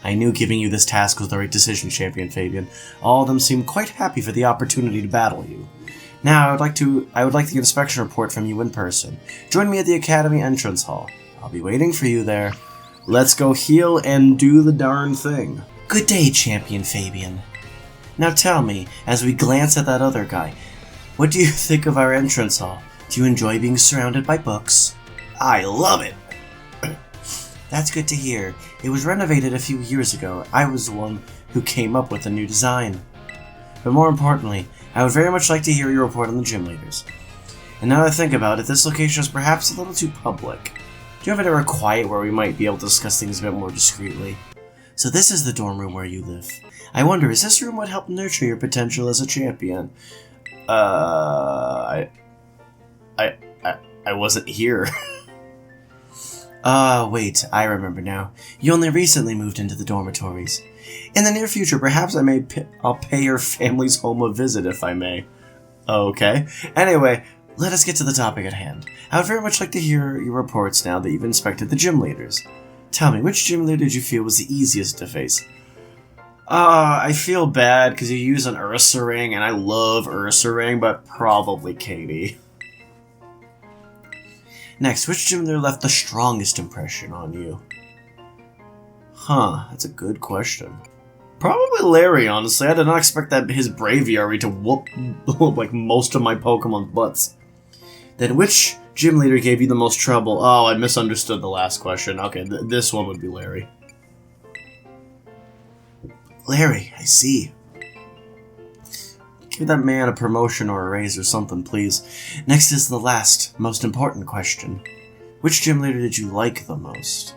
I knew giving you this task was the right decision, Champion Fabian. All of them seemed quite happy for the opportunity to battle you. Now, I would like the inspection report from you in person. Join me at the Academy entrance hall. I'll be waiting for you there. Let's go heal and do the darn thing. Good day, Champion Fabian. Now tell me, as we glance at that other guy, what do you think of our entrance hall? Do you enjoy being surrounded by books? I love it! That's good to hear. It was renovated a few years ago. I was the one who came up with the new design. But more importantly, I would very much like to hear your report on the gym leaders. And now that I think about it, this location is perhaps a little too public. Do you have anywhere quiet where we might be able to discuss things a bit more discreetly? So this is the dorm room where you live. I wonder, is this room what helped nurture your potential as a champion? I wasn't here. Wait, I remember now. You only recently moved into the dormitories. In the near future, perhaps I'll pay your family's home a visit, if I may. Okay. Anyway, let us get to the topic at hand. I would very much like to hear your reports now that you've inspected the gym leaders. Tell me, which gym leader did you feel was the easiest to face? I feel bad because you use an Ursaring, and I love Ursaring, but probably Katie. Next, which gym leader left the strongest impression on you? Huh, that's a good question. Probably Larry, honestly. I did not expect that his Braviary to whoop like most of my Pokemon's butts. Then which gym leader gave you the most trouble? Oh, I misunderstood the last question. Okay, this one would be Larry. Larry, I see. Give that man a promotion or a raise or something, please. Next is the last, most important question. Which gym leader did you like the most?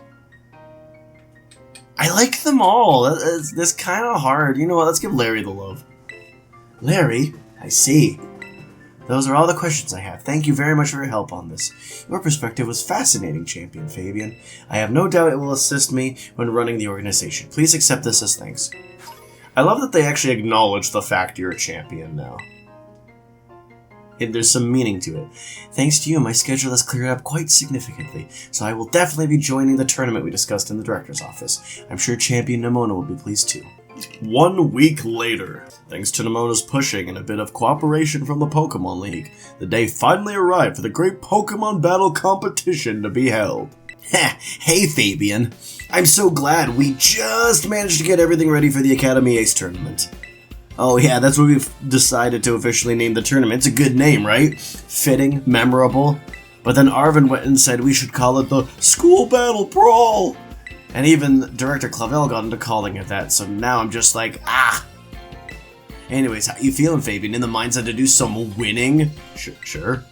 I like them all. That's kind of hard. You know what? Let's give Larry the love. Larry, I see. Those are all the questions I have. Thank you very much for your help on this. Your perspective was fascinating, Champion Fabian. I have no doubt it will assist me when running the organization. Please accept this as thanks. I love that they actually acknowledge the fact you're a champion now. There's some meaning to it. Thanks to you, my schedule has cleared up quite significantly, so I will definitely be joining the tournament we discussed in the director's office. I'm sure Champion Nimona will be pleased too. 1 week later, thanks to Nimona's pushing and a bit of cooperation from the Pokemon League, the day finally arrived for the great Pokemon battle competition to be held. Hey Fabian, I'm so glad we just managed to get everything ready for the Academy Ace tournament. Oh yeah, that's what we've decided to officially name the tournament. It's a good name, right? Fitting, memorable. But then Arvin went and said we should call it the School Battle Brawl! And even Director Clavel got into calling it that, so now I'm just like, ah! Anyways, how you feeling, Fabian? In the mindset to do some winning? Sure.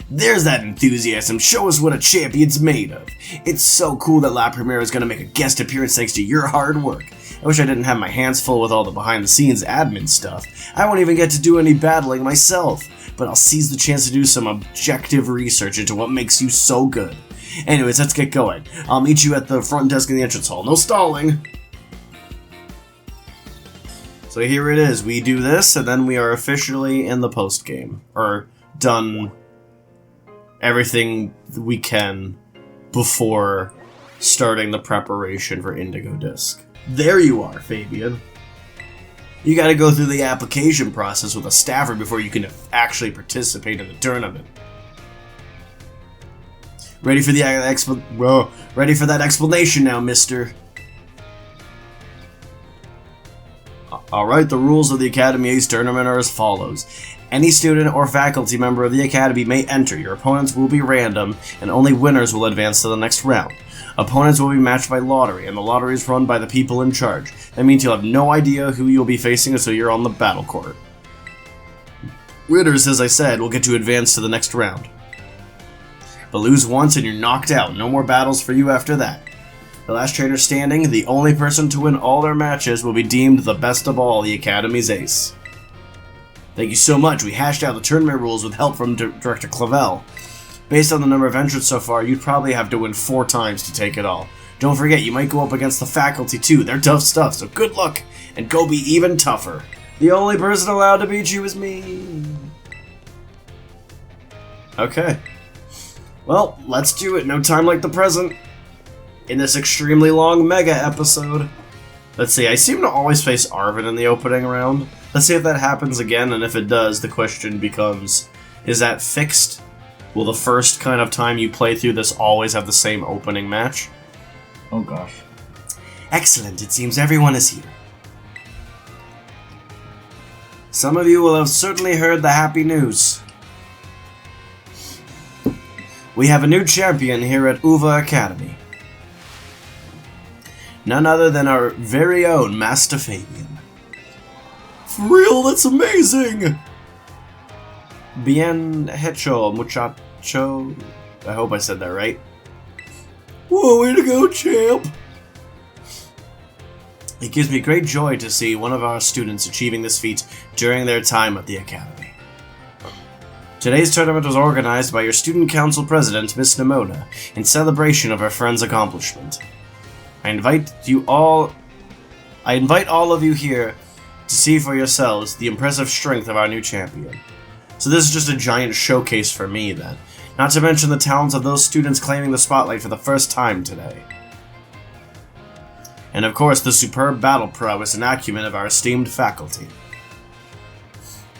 There's that enthusiasm. Show us what a champion's made of. It's so cool that La Primera is going to make a guest appearance thanks to your hard work. I wish I didn't have my hands full with all the behind-the-scenes admin stuff. I won't even get to do any battling myself, but I'll seize the chance to do some objective research into what makes you so good. Anyways, let's get going. I'll meet you at the front desk in the entrance hall. No stalling! So here it is. We do this, and then we are officially in the post-game. Or done everything we can before starting the preparation for Indigo Disc. There you are, Fabian. You gotta go through the application process with a staffer before you can actually participate in the tournament. Ready for that explanation now, mister? Alright, the rules of the Academy Ace Tournament are as follows. Any student or faculty member of the Academy may enter. Your opponents will be random, and only winners will advance to the next round. Opponents will be matched by lottery, and the lottery is run by the people in charge. That means you'll have no idea who you'll be facing until you're on the battle court. Winners, as I said, will get to advance to the next round. But lose once and you're knocked out. No more battles for you after that. The last trainer standing, the only person to win all their matches, will be deemed the best of all the Academy's ace. Thank you so much. We hashed out the tournament rules with help from Director Clavel. Based on the number of entrants so far, you'd probably have to win 4 times to take it all. Don't forget, you might go up against the faculty too. They're tough stuff, so good luck, and go be even tougher. The only person allowed to beat you is me. Okay. Well, let's do it. No time like the present. In this extremely long mega episode. Let's see, I seem to always face Arvin in the opening round. Let's see if that happens again, and if it does, the question becomes, is that fixed? Will the first kind of time you play through this always have the same opening match? Oh gosh. Excellent, it seems everyone is here. Some of you will have certainly heard the happy news. We have a new champion here at Uva Academy. None other than our very own Master Fabian. For real, that's amazing! Bien hecho, muchacho. I hope I said that right. Whoa, way to go, champ! It gives me great joy to see one of our students achieving this feat during their time at the Academy. Today's tournament was organized by your Student Council President, Miss Nimona, in celebration of her friend's accomplishment. I invite all of you here to see for yourselves the impressive strength of our new champion. So this is just a giant showcase for me, then. Not to mention the talents of those students claiming the spotlight for the first time today. And of course, the superb battle prowess and acumen of our esteemed faculty.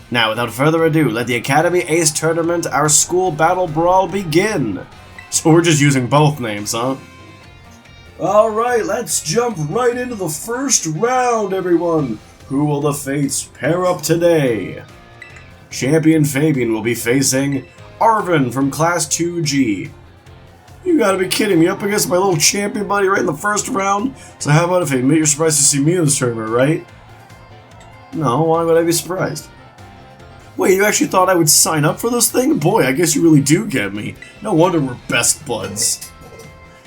Now, without further ado, let the Academy Ace Tournament, our school battle brawl, begin! So we're just using both names, huh? Alright, let's jump right into the first round, everyone! Who will the fates pair up today? Champion Fabian will be facing Arvin from Class 2G. You gotta be kidding me, up against my little champion buddy right in the first round? So how about if you're surprised to see me in this tournament, right? No, why would I be surprised? Wait, you actually thought I would sign up for this thing? Boy, I guess you really do get me. No wonder we're best buds.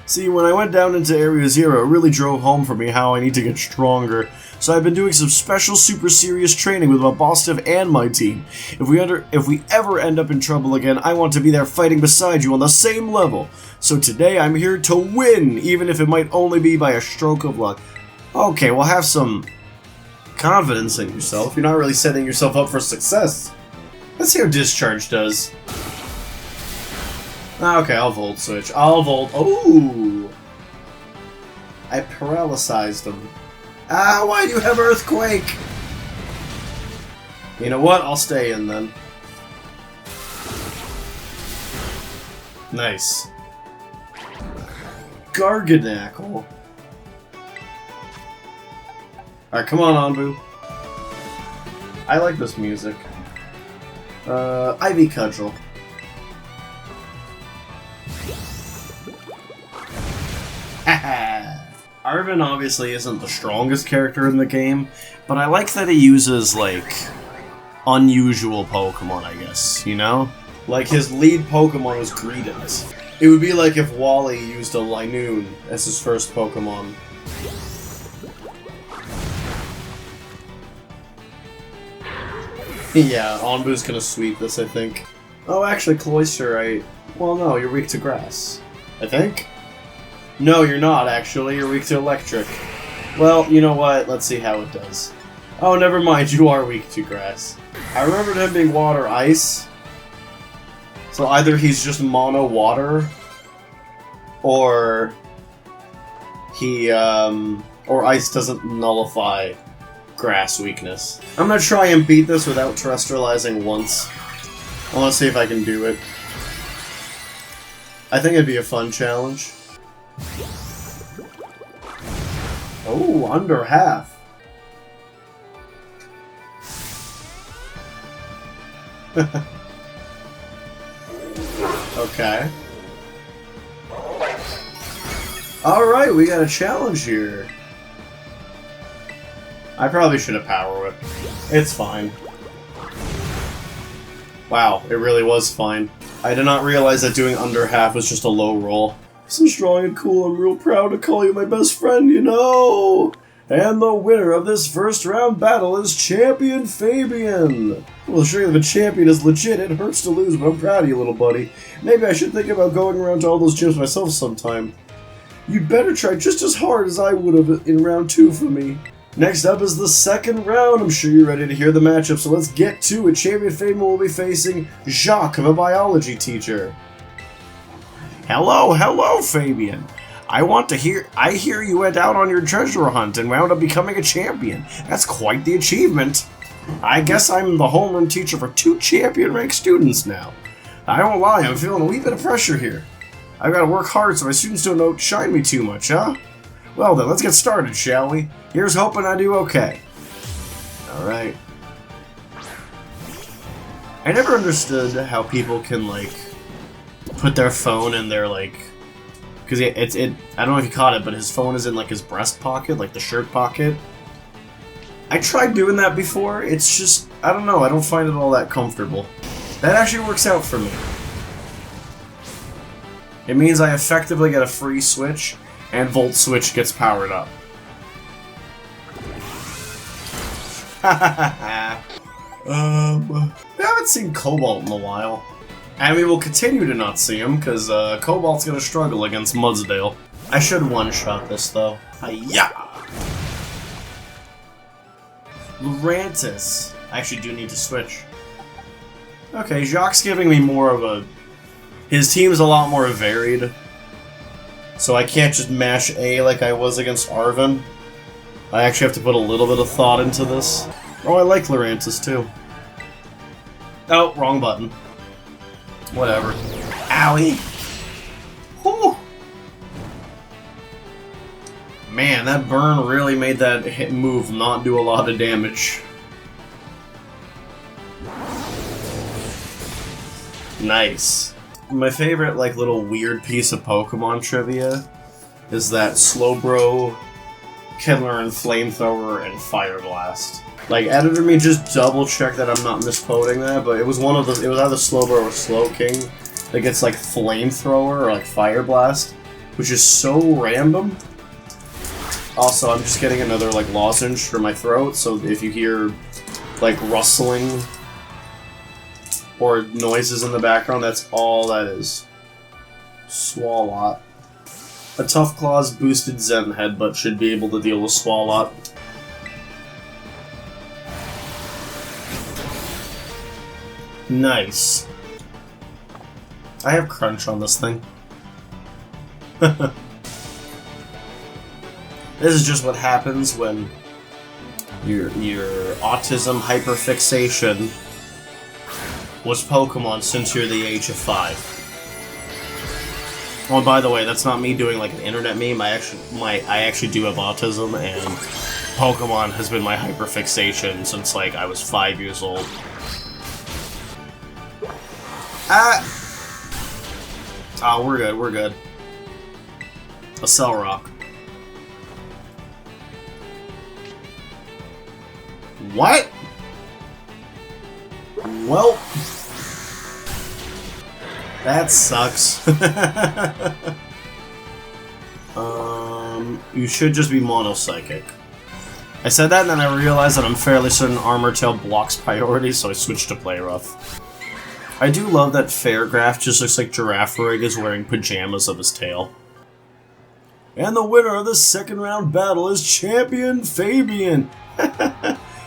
See, when I went down into Area Zero, it really drove home for me how I need to get stronger. So I've been doing some special super serious training with my boss Steve and my team. If we ever end up in trouble again, I want to be there fighting beside you on the same level. So today I'm here to win, even if it might only be by a stroke of luck. Okay, well have some confidence in yourself. You're not really setting yourself up for success. Let's see how Discharge does. Okay, I'll Volt Switch. Oh! I paralysized him. Ah, why do you have Earthquake? You know what? I'll stay in then. Nice. Garganackle. Alright, come on, Anbu. I like this music. Ivy Cudgel. Haha! Arven obviously isn't the strongest character in the game, but I like that he uses, like, unusual Pokemon, I guess, you know? Like, his lead Pokemon is Greedent. It would be like if Wally used a Linoon as his first Pokemon. Yeah, Onbu's gonna sweep this, I think. Oh, actually, Cloyster, well, no, you're weak to grass. I think? No, you're not, actually. You're weak to electric. Well, you know what? Let's see how it does. Oh, never mind. You are weak to grass. I remembered him being water-ice. So either he's just mono-water, or he, or ice doesn't nullify grass weakness. I'm gonna try and beat this without terrestrializing once. I wanna see if I can do it. I think it'd be a fun challenge. Oh, under half. Okay. Alright, we got a challenge here. I probably should have Power Whip. It's fine. Wow, it really was fine. I did not realize that doing under half was just a low roll. So strong and cool, I'm real proud to call you my best friend, you know! And the winner of this first round battle is Champion Fabian! Well, sure, if a champion is legit, it hurts to lose, but I'm proud of you, little buddy. Maybe I should think about going around to all those gyms myself sometime. You'd better try just as hard as I would have in round 2 for me. Next up is the second round. I'm sure you're ready to hear the matchup, so let's get to it. Champion Fabian will be facing Jacques, a biology teacher. Hello, Fabian. I hear you went out on your treasure hunt and wound up becoming a champion. That's quite the achievement. I guess I'm the homeroom teacher for 2 champion-ranked students now. I won't lie, I'm feeling a wee bit of pressure here. I've got to work hard so my students don't outshine me too much, huh? Well then, let's get started, shall we? Here's hoping I do okay. Alright. I never understood how people can, like, put their phone in their, like... Because I don't know if you caught it, but his phone is in, like, his breast pocket, like the shirt pocket. I tried doing that before, it's just, I don't know, I don't find it all that comfortable. That actually works out for me. It means I effectively get a free switch, and Volt Switch gets powered up. I haven't seen Cobalt in a while. And we will continue to not see him, because Cobalt's gonna struggle against Mudsdale. I should one-shot this, though. Hi-ya! Lurantis. I actually do need to switch. Okay, Jacques giving me more of a... His team's a lot more varied. So I can't just mash A like I was against Arven. I actually have to put a little bit of thought into this. Oh, I like Lurantis, too. Oh, wrong button. Whatever. Owie! Whew. Man, that burn really made that hit move not do a lot of damage. Nice. My favorite, like, little weird piece of Pokemon trivia is that Slowbro, Kindler, and Flamethrower, and Fire Blast. Like, editor me just double check that I'm not misquoting that, but it was one of the, it was either Slowbro or Slowking that gets, like, Flamethrower or, like, Fire Blast, which is so random. Also, I'm just getting another, like, lozenge for my throat, so if you hear, like, rustling or noises in the background, that's all that is. Swalot. A Tough Claw's boosted Zen Headbutt should be able to deal with Swalot. Nice. I have Crunch on this thing. This is just what happens when your autism hyperfixation was Pokemon since you're the age of 5. Oh, and by the way, that's not me doing like an internet meme. I actually do have autism, and Pokemon has been my hyperfixation since, like, I was 5 years old. Oh, we're good, we're good. A Cell Rock. What? Well, that sucks. You should just be Mono-Psychic. I said that and then I realized that I'm fairly certain Armor Tail blocks priority, so I switched to Play Rough. I do love that Fairgraph just looks like Girafarig is wearing pajamas of his tail. And the winner of the second round battle is Champion Fabian!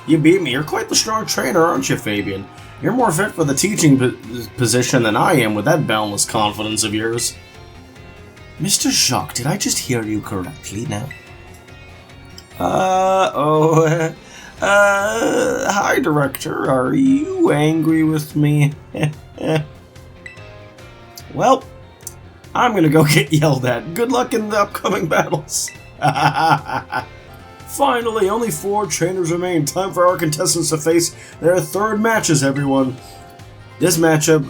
You beat me. You're quite the strong trainer, aren't you, Fabian? You're more fit for the teaching position than I am with that boundless confidence of yours. Mr. Jacques, did I just hear you correctly now? Hi, Director. Are you angry with me? Well, I'm gonna go get yelled at. Good luck in the upcoming battles. Finally, only 4 trainers remain. Time for our contestants to face their third matches, everyone. The matchup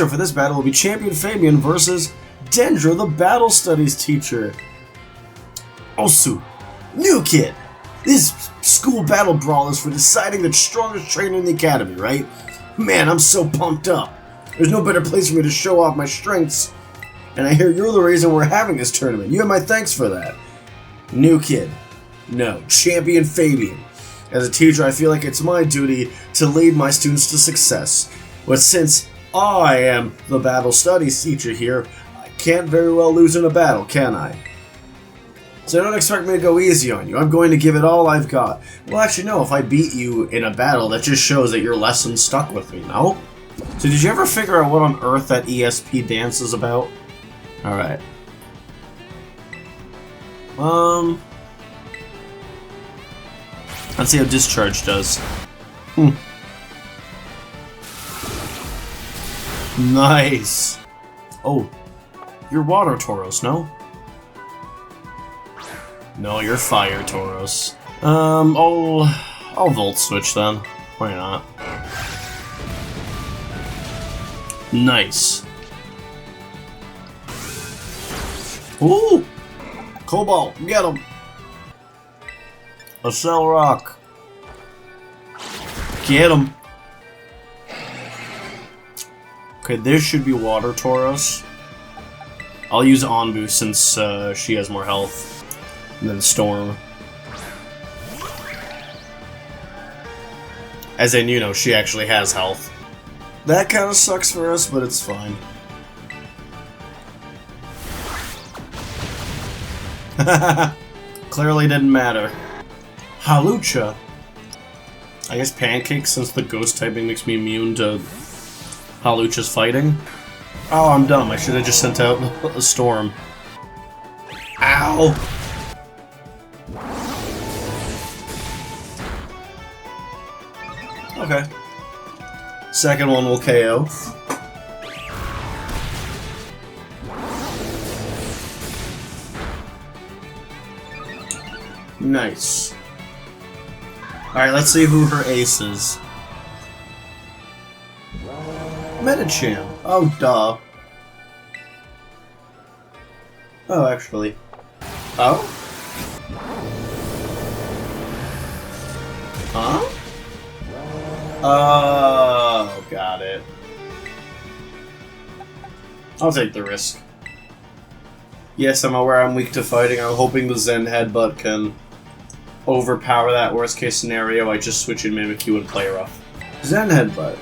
for this battle will be Champion Fabian versus Dendra, the Battle Studies teacher. Osu, new kid. This school battle brawl is for deciding the strongest trainer in the academy, right? Man, I'm so pumped up. There's no better place for me to show off my strengths. And I hear you're the reason we're having this tournament. You have my thanks for that. New kid. No, Champion Fabian. As a teacher, I feel like it's my duty to lead my students to success. But since I am the Battle Studies teacher here, I can't very well lose in a battle, can I? So don't expect me to go easy on you. I'm going to give it all I've got. Well, actually, no. If I beat you in a battle, that just shows that your lesson stuck with me, no? So did you ever figure out what on earth that ESP dance is about? Alright. Let's see how Discharge does. Nice! Oh, you're Water Tauros, no? No, you're Fire Tauros. I'll Volt Switch then. Why not? Nice. Ooh! Cobalt, get him! A Cell Rock. Get him. Okay, this should be Water Tauros. I'll use Onbu since she has more health. And then Storm. As in, you know, she actually has health. That kind of sucks for us, but it's fine. Clearly didn't matter. Halucha. I guess Pancake, since the ghost typing makes me immune to Halucha's fighting. Oh, I'm dumb. I should have just sent out a Storm. Ow! Okay. Second one will KO. Nice. Alright, let's see who her ace is. Medicham. Oh, duh. Oh, actually. Oh? Huh? Oh, got it. I'll take the risk. Yes, I'm aware I'm weak to fighting. I'm hoping the Zen Headbutt can overpower that worst case scenario. I just switch in Mimikyu and Play Rough. Zen Headbutt.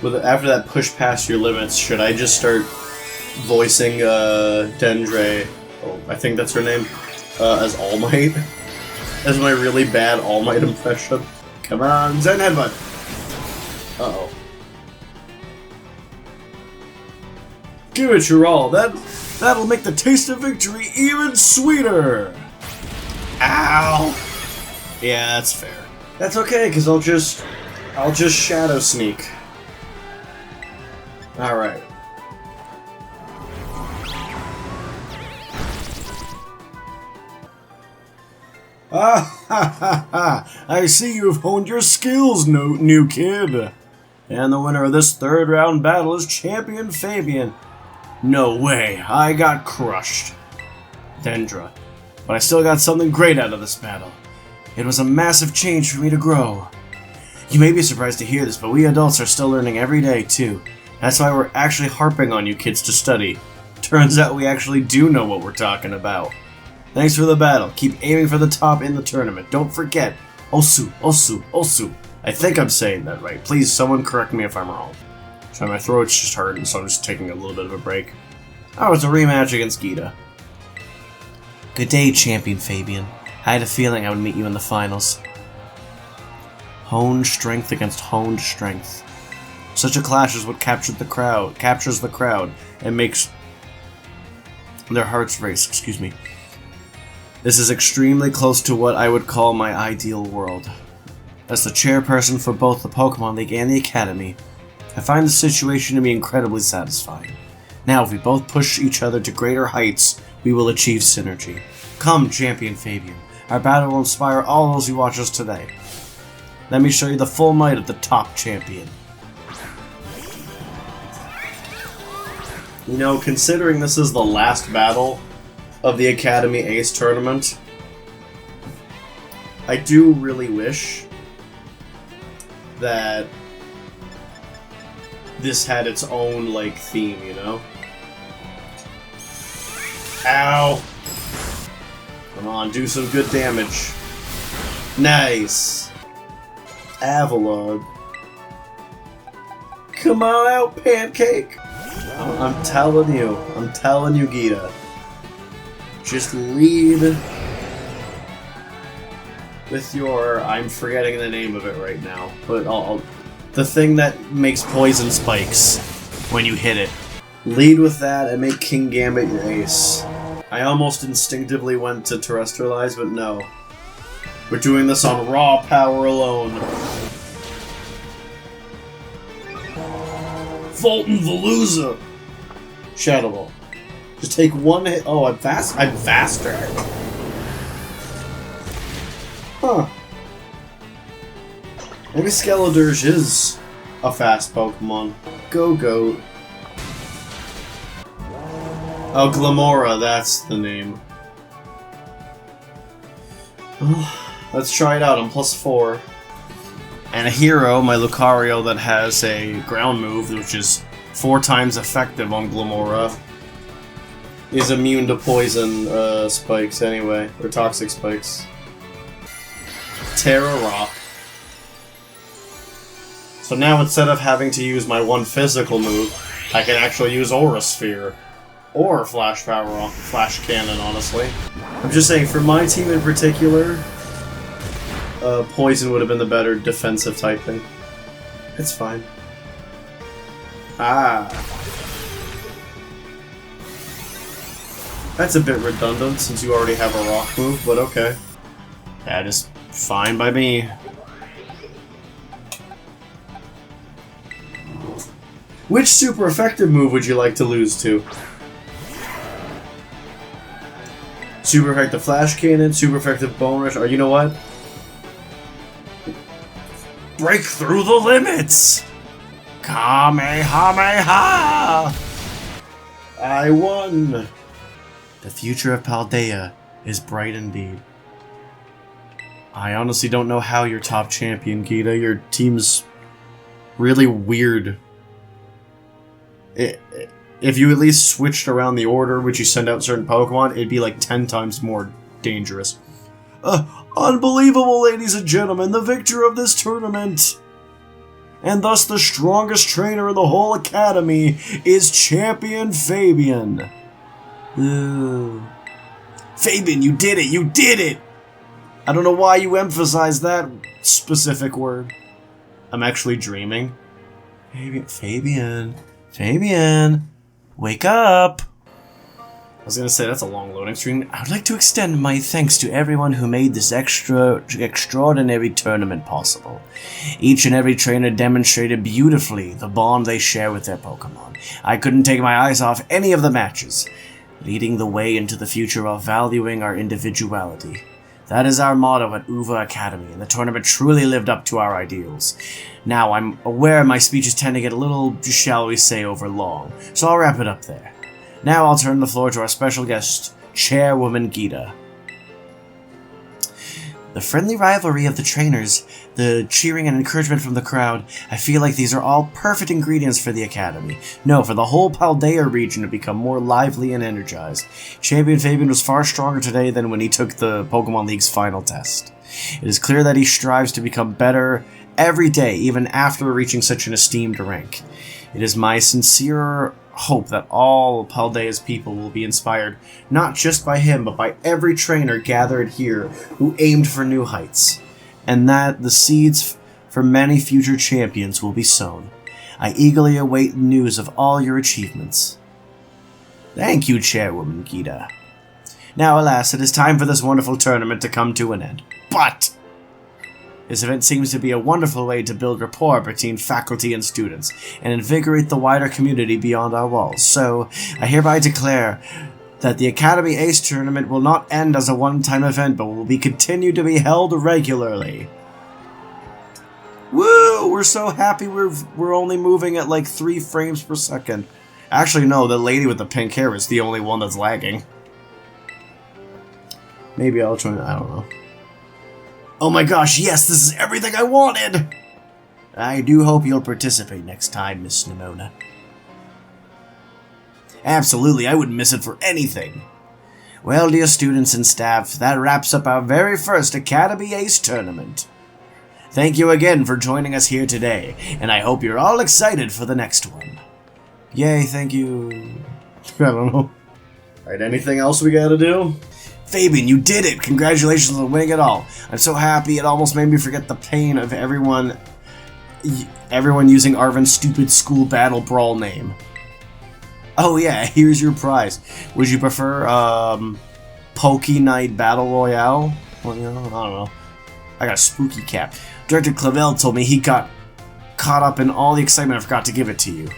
After that push past your limits, should I just start voicing Dendre? Oh, I think that's her name. As All Might? As my really bad All Might impression. Come on, Zen Headbutt! Uh-oh. Give it your all. That'll make the taste of victory even sweeter! Ow! Yeah, that's fair. That's okay, because I'll just Shadow Sneak. Alright. Ah, ha, ha, ha. I see you've honed your skills, new kid. And the winner of this third round battle is Champion Fabian. No way, I got crushed. Dendra. But I still got something great out of this battle. It was a massive change for me to grow. You may be surprised to hear this, but we adults are still learning every day, too. That's why we're actually harping on you kids to study. Turns out we actually do know what we're talking about. Thanks for the battle. Keep aiming for the top in the tournament. Don't forget, Osu, Osu, Osu. I think I'm saying that right. Please, someone correct me if I'm wrong. So my throat's just hurting, so I'm just taking a little bit of a break. Oh, it's a rematch against Gita. Good day, Champion Fabian. I had a feeling I would meet you in the finals. Honed strength against honed strength. Such a clash is what captures the crowd, and makes their hearts race, excuse me. This is extremely close to what I would call my ideal world. As the chairperson for both the Pokemon League and the Academy, I find the situation to be incredibly satisfying. Now, if we both push each other to greater heights, we will achieve synergy. Come, Champion Fabian. Our battle will inspire all those who watch us today. Let me show you the full might of the top champion. You know, considering this is the last battle of the Academy Ace tournament, I do really wish that this had its own, like, theme, you know? Ow! Come on, do some good damage. Nice! Avalon. Come on out, Pancake! I'm telling you, Gita. Just lead with your... I'm forgetting the name of it right now, but the thing that makes poison spikes when you hit it. Lead with that and make King Gambit your ace. I almost instinctively went to Terrestrialize, but no. We're doing this on raw power alone. Fulton Veluza! Shadow Ball. Just take one hit. Oh, I'm faster. Huh. Maybe Skeledirge is a fast Pokemon. Go-Goat. Oh, Glamora, that's the name. Let's try it out on +4. And a hero, my Lucario, that has a ground move, which is 4 times effective on Glamora, is immune to poison spikes anyway, or toxic spikes. Terra Rock. So now instead of having to use my one physical move, I can actually use Aura Sphere. Or Flash Cannon, honestly. I'm just saying, for my team in particular, Poison would have been the better defensive typing. It's fine. Ah. That's a bit redundant since you already have a rock move, but okay. That is fine by me. Which super effective move would you like to lose to? Super effective Flash Cannon, super effective Bone Rush, or you know what? Break through the limits! Kamehameha! I won! The future of Paldea is bright indeed. I honestly don't know how you're top champion, Gita. Your team's really weird. If you at least switched around the order which you send out certain Pokemon, it'd be like 10 times more dangerous. Unbelievable, ladies and gentlemen, the victor of this tournament, and thus the strongest trainer in the whole academy, is Champion Fabian. Ooh. Fabian, you did it! You did it! I don't know why you emphasize that specific word. I'm actually dreaming. Fabian. Wake up! I was gonna say, that's a long loading screen. I would like to extend my thanks to everyone who made this extraordinary tournament possible. Each and every trainer demonstrated beautifully the bond they share with their Pokemon. I couldn't take my eyes off any of the matches, leading the way into the future while valuing our individuality. That is our motto at Uva Academy, and the tournament truly lived up to our ideals. Now, I'm aware my speeches tend to get a little, shall we say, overlong, so I'll wrap it up there. Now I'll turn the floor to our special guest, Chairwoman Gita. The friendly rivalry of the trainers, the cheering and encouragement from the crowd, I feel like these are all perfect ingredients for the Academy. No, for the whole Paldea region to become more lively and energized. Champion Fabian was far stronger today than when he took the Pokemon League's final test. It is clear that he strives to become better every day, even after reaching such an esteemed rank. It is my sincere hope that all Paldea's people will be inspired, not just by him, but by every trainer gathered here who aimed for new heights, and that the seeds for many future champions will be sown. I eagerly await news of all your achievements. Thank you, Chairwoman Gita. Now, alas, it is time for this wonderful tournament to come to an end. But this event seems to be a wonderful way to build rapport between faculty and students, and invigorate the wider community beyond our walls. So, I hereby declare that the Academy Ace Tournament will not end as a one-time event, but will be continued to be held regularly. Woo! We're so happy we're only moving at like 3 frames per second. Actually, no, the lady with the pink hair is the only one that's lagging. Maybe I'll try, I don't know. Oh my gosh, yes, this is everything I wanted! I do hope you'll participate next time, Miss Nimona. Absolutely, I wouldn't miss it for anything. Well, dear students and staff, that wraps up our very first Academy Ace Tournament. Thank you again for joining us here today, and I hope you're all excited for the next one. Yay, thank you. I don't know. Alright, anything else we gotta do? Fabian, you did it! Congratulations on winning it all. I'm so happy it almost made me forget the pain of everyone using Arvin's stupid school battle brawl name. Oh yeah, here's your prize. Would you prefer, Poke Night Battle Royale? Well, you know, I don't know. I got a spooky cap. Director Clavel told me he got caught up in all the excitement I forgot to give it to you.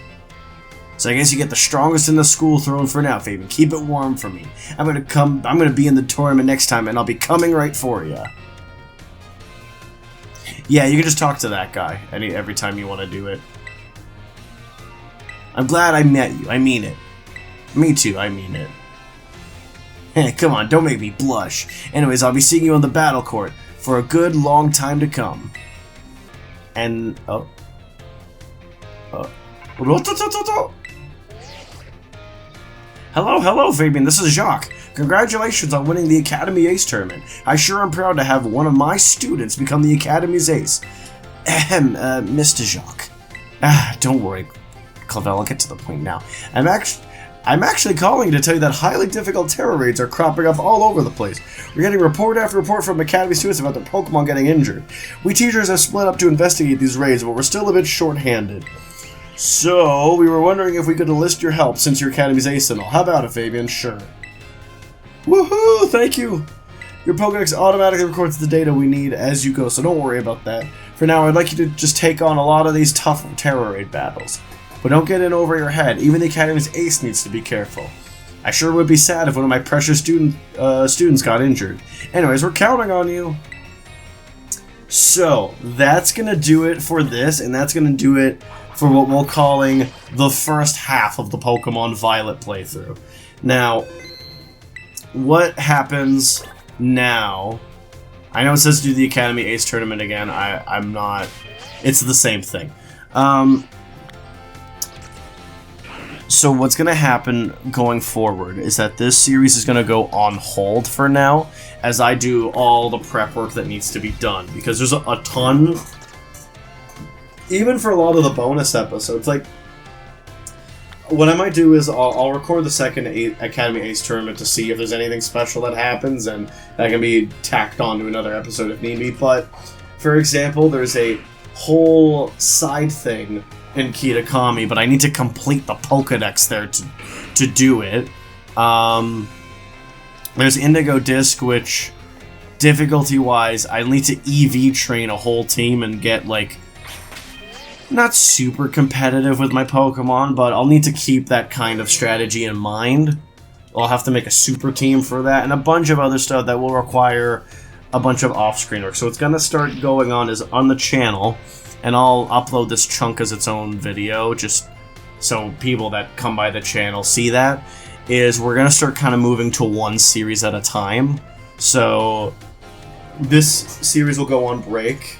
So I guess you get the strongest in the school thrown for now, Fabian. Keep it warm for me. I'm gonna be in the tournament next time, and I'll be coming right for you. Yeah, you can just talk to that guy every time you want to do it. I'm glad I met you. I mean it. Me too, I mean it. Come on, don't make me blush. Anyways, I'll be seeing you on the battle court for a good long time to come. And, Hello, Fabian. This is Jacques. Congratulations on winning the Academy Ace Tournament. I sure am proud to have one of my students become the Academy's ace. Ahem, Mr. Jacques. Don't worry, Clavel, I'll get to the point now. I'm actually calling you to tell you that highly difficult terror raids are cropping up all over the place. We're getting report after report from Academy students about their Pokemon getting injured. We teachers have split up to investigate these raids, but we're still a bit short-handed. So, we were wondering if we could enlist your help since your Academy's ace and all. How about it, Fabian? Sure. Woohoo! Thank you! Your Pokedex automatically records the data we need as you go, so don't worry about that. For now, I'd like you to just take on a lot of these tough terror raid battles. But don't get in over your head. Even the Academy's ace needs to be careful. I sure would be sad if one of my precious students got injured. Anyways, we're counting on you. So, that's gonna do it for this, and that's gonna do it for what we're calling the first half of the Pokemon Violet playthrough. Now, what happens now? I know it says do the Academy Ace Tournament again. I'm not... It's the same thing. So what's going to happen going forward is that this series is going to go on hold for now, as I do all the prep work that needs to be done, because there's a ton... Even for a lot of the bonus episodes, like, what I might do is I'll record the second Academy Ace Tournament to see if there's anything special that happens, and that can be tacked on to another episode if need be. But, for example, there's a whole side thing in Kitakami, but I need to complete the Pokedex there to do it. There's Indigo Disc, which, difficulty-wise, I need to EV train a whole team and get, like, not super competitive with my Pokemon, but I'll need to keep that kind of strategy in mind. I'll have to make a super team for that, and a bunch of other stuff that will require a bunch of off-screen work. So what's gonna start going on is on the channel, and I'll upload this chunk as its own video, just so people that come by the channel see that, is we're gonna start kind of moving to one series at a time. So this series will go on break.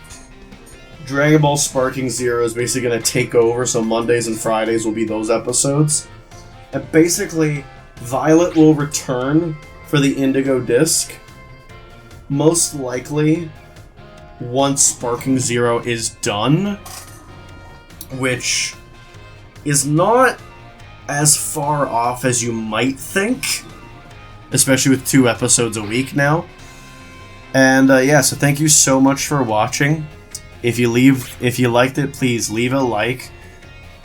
Dragon Ball Sparking Zero is basically going to take over, so Mondays and Fridays will be those episodes. And basically, Violet will return for the Indigo Disc, most likely once Sparking Zero is done, which is not as far off as you might think, especially with 2 episodes a week now. And yeah, so thank you so much for watching. If you liked it, please leave a like.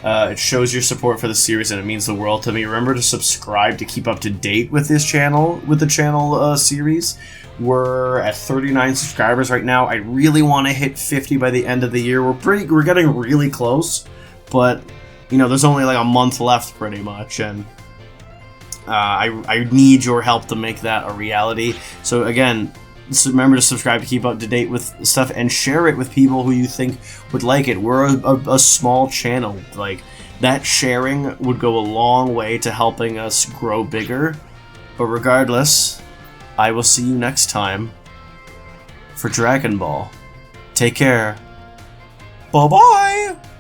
It shows your support for the series, and it means the world to me. Remember to subscribe to keep up to date with this channel, with the channel series. We're at 39 subscribers right now. I really want to hit 50 by the end of the year. We're getting really close, but you know, there's only like a month left, pretty much, and I need your help to make that a reality. So again, remember to subscribe to keep up to date with stuff, and share it with people who you think would like it. We're a small channel. Like, that sharing would go a long way to helping us grow bigger. But regardless, I will see you next time for Dragon Ball. Take care. Bye-bye!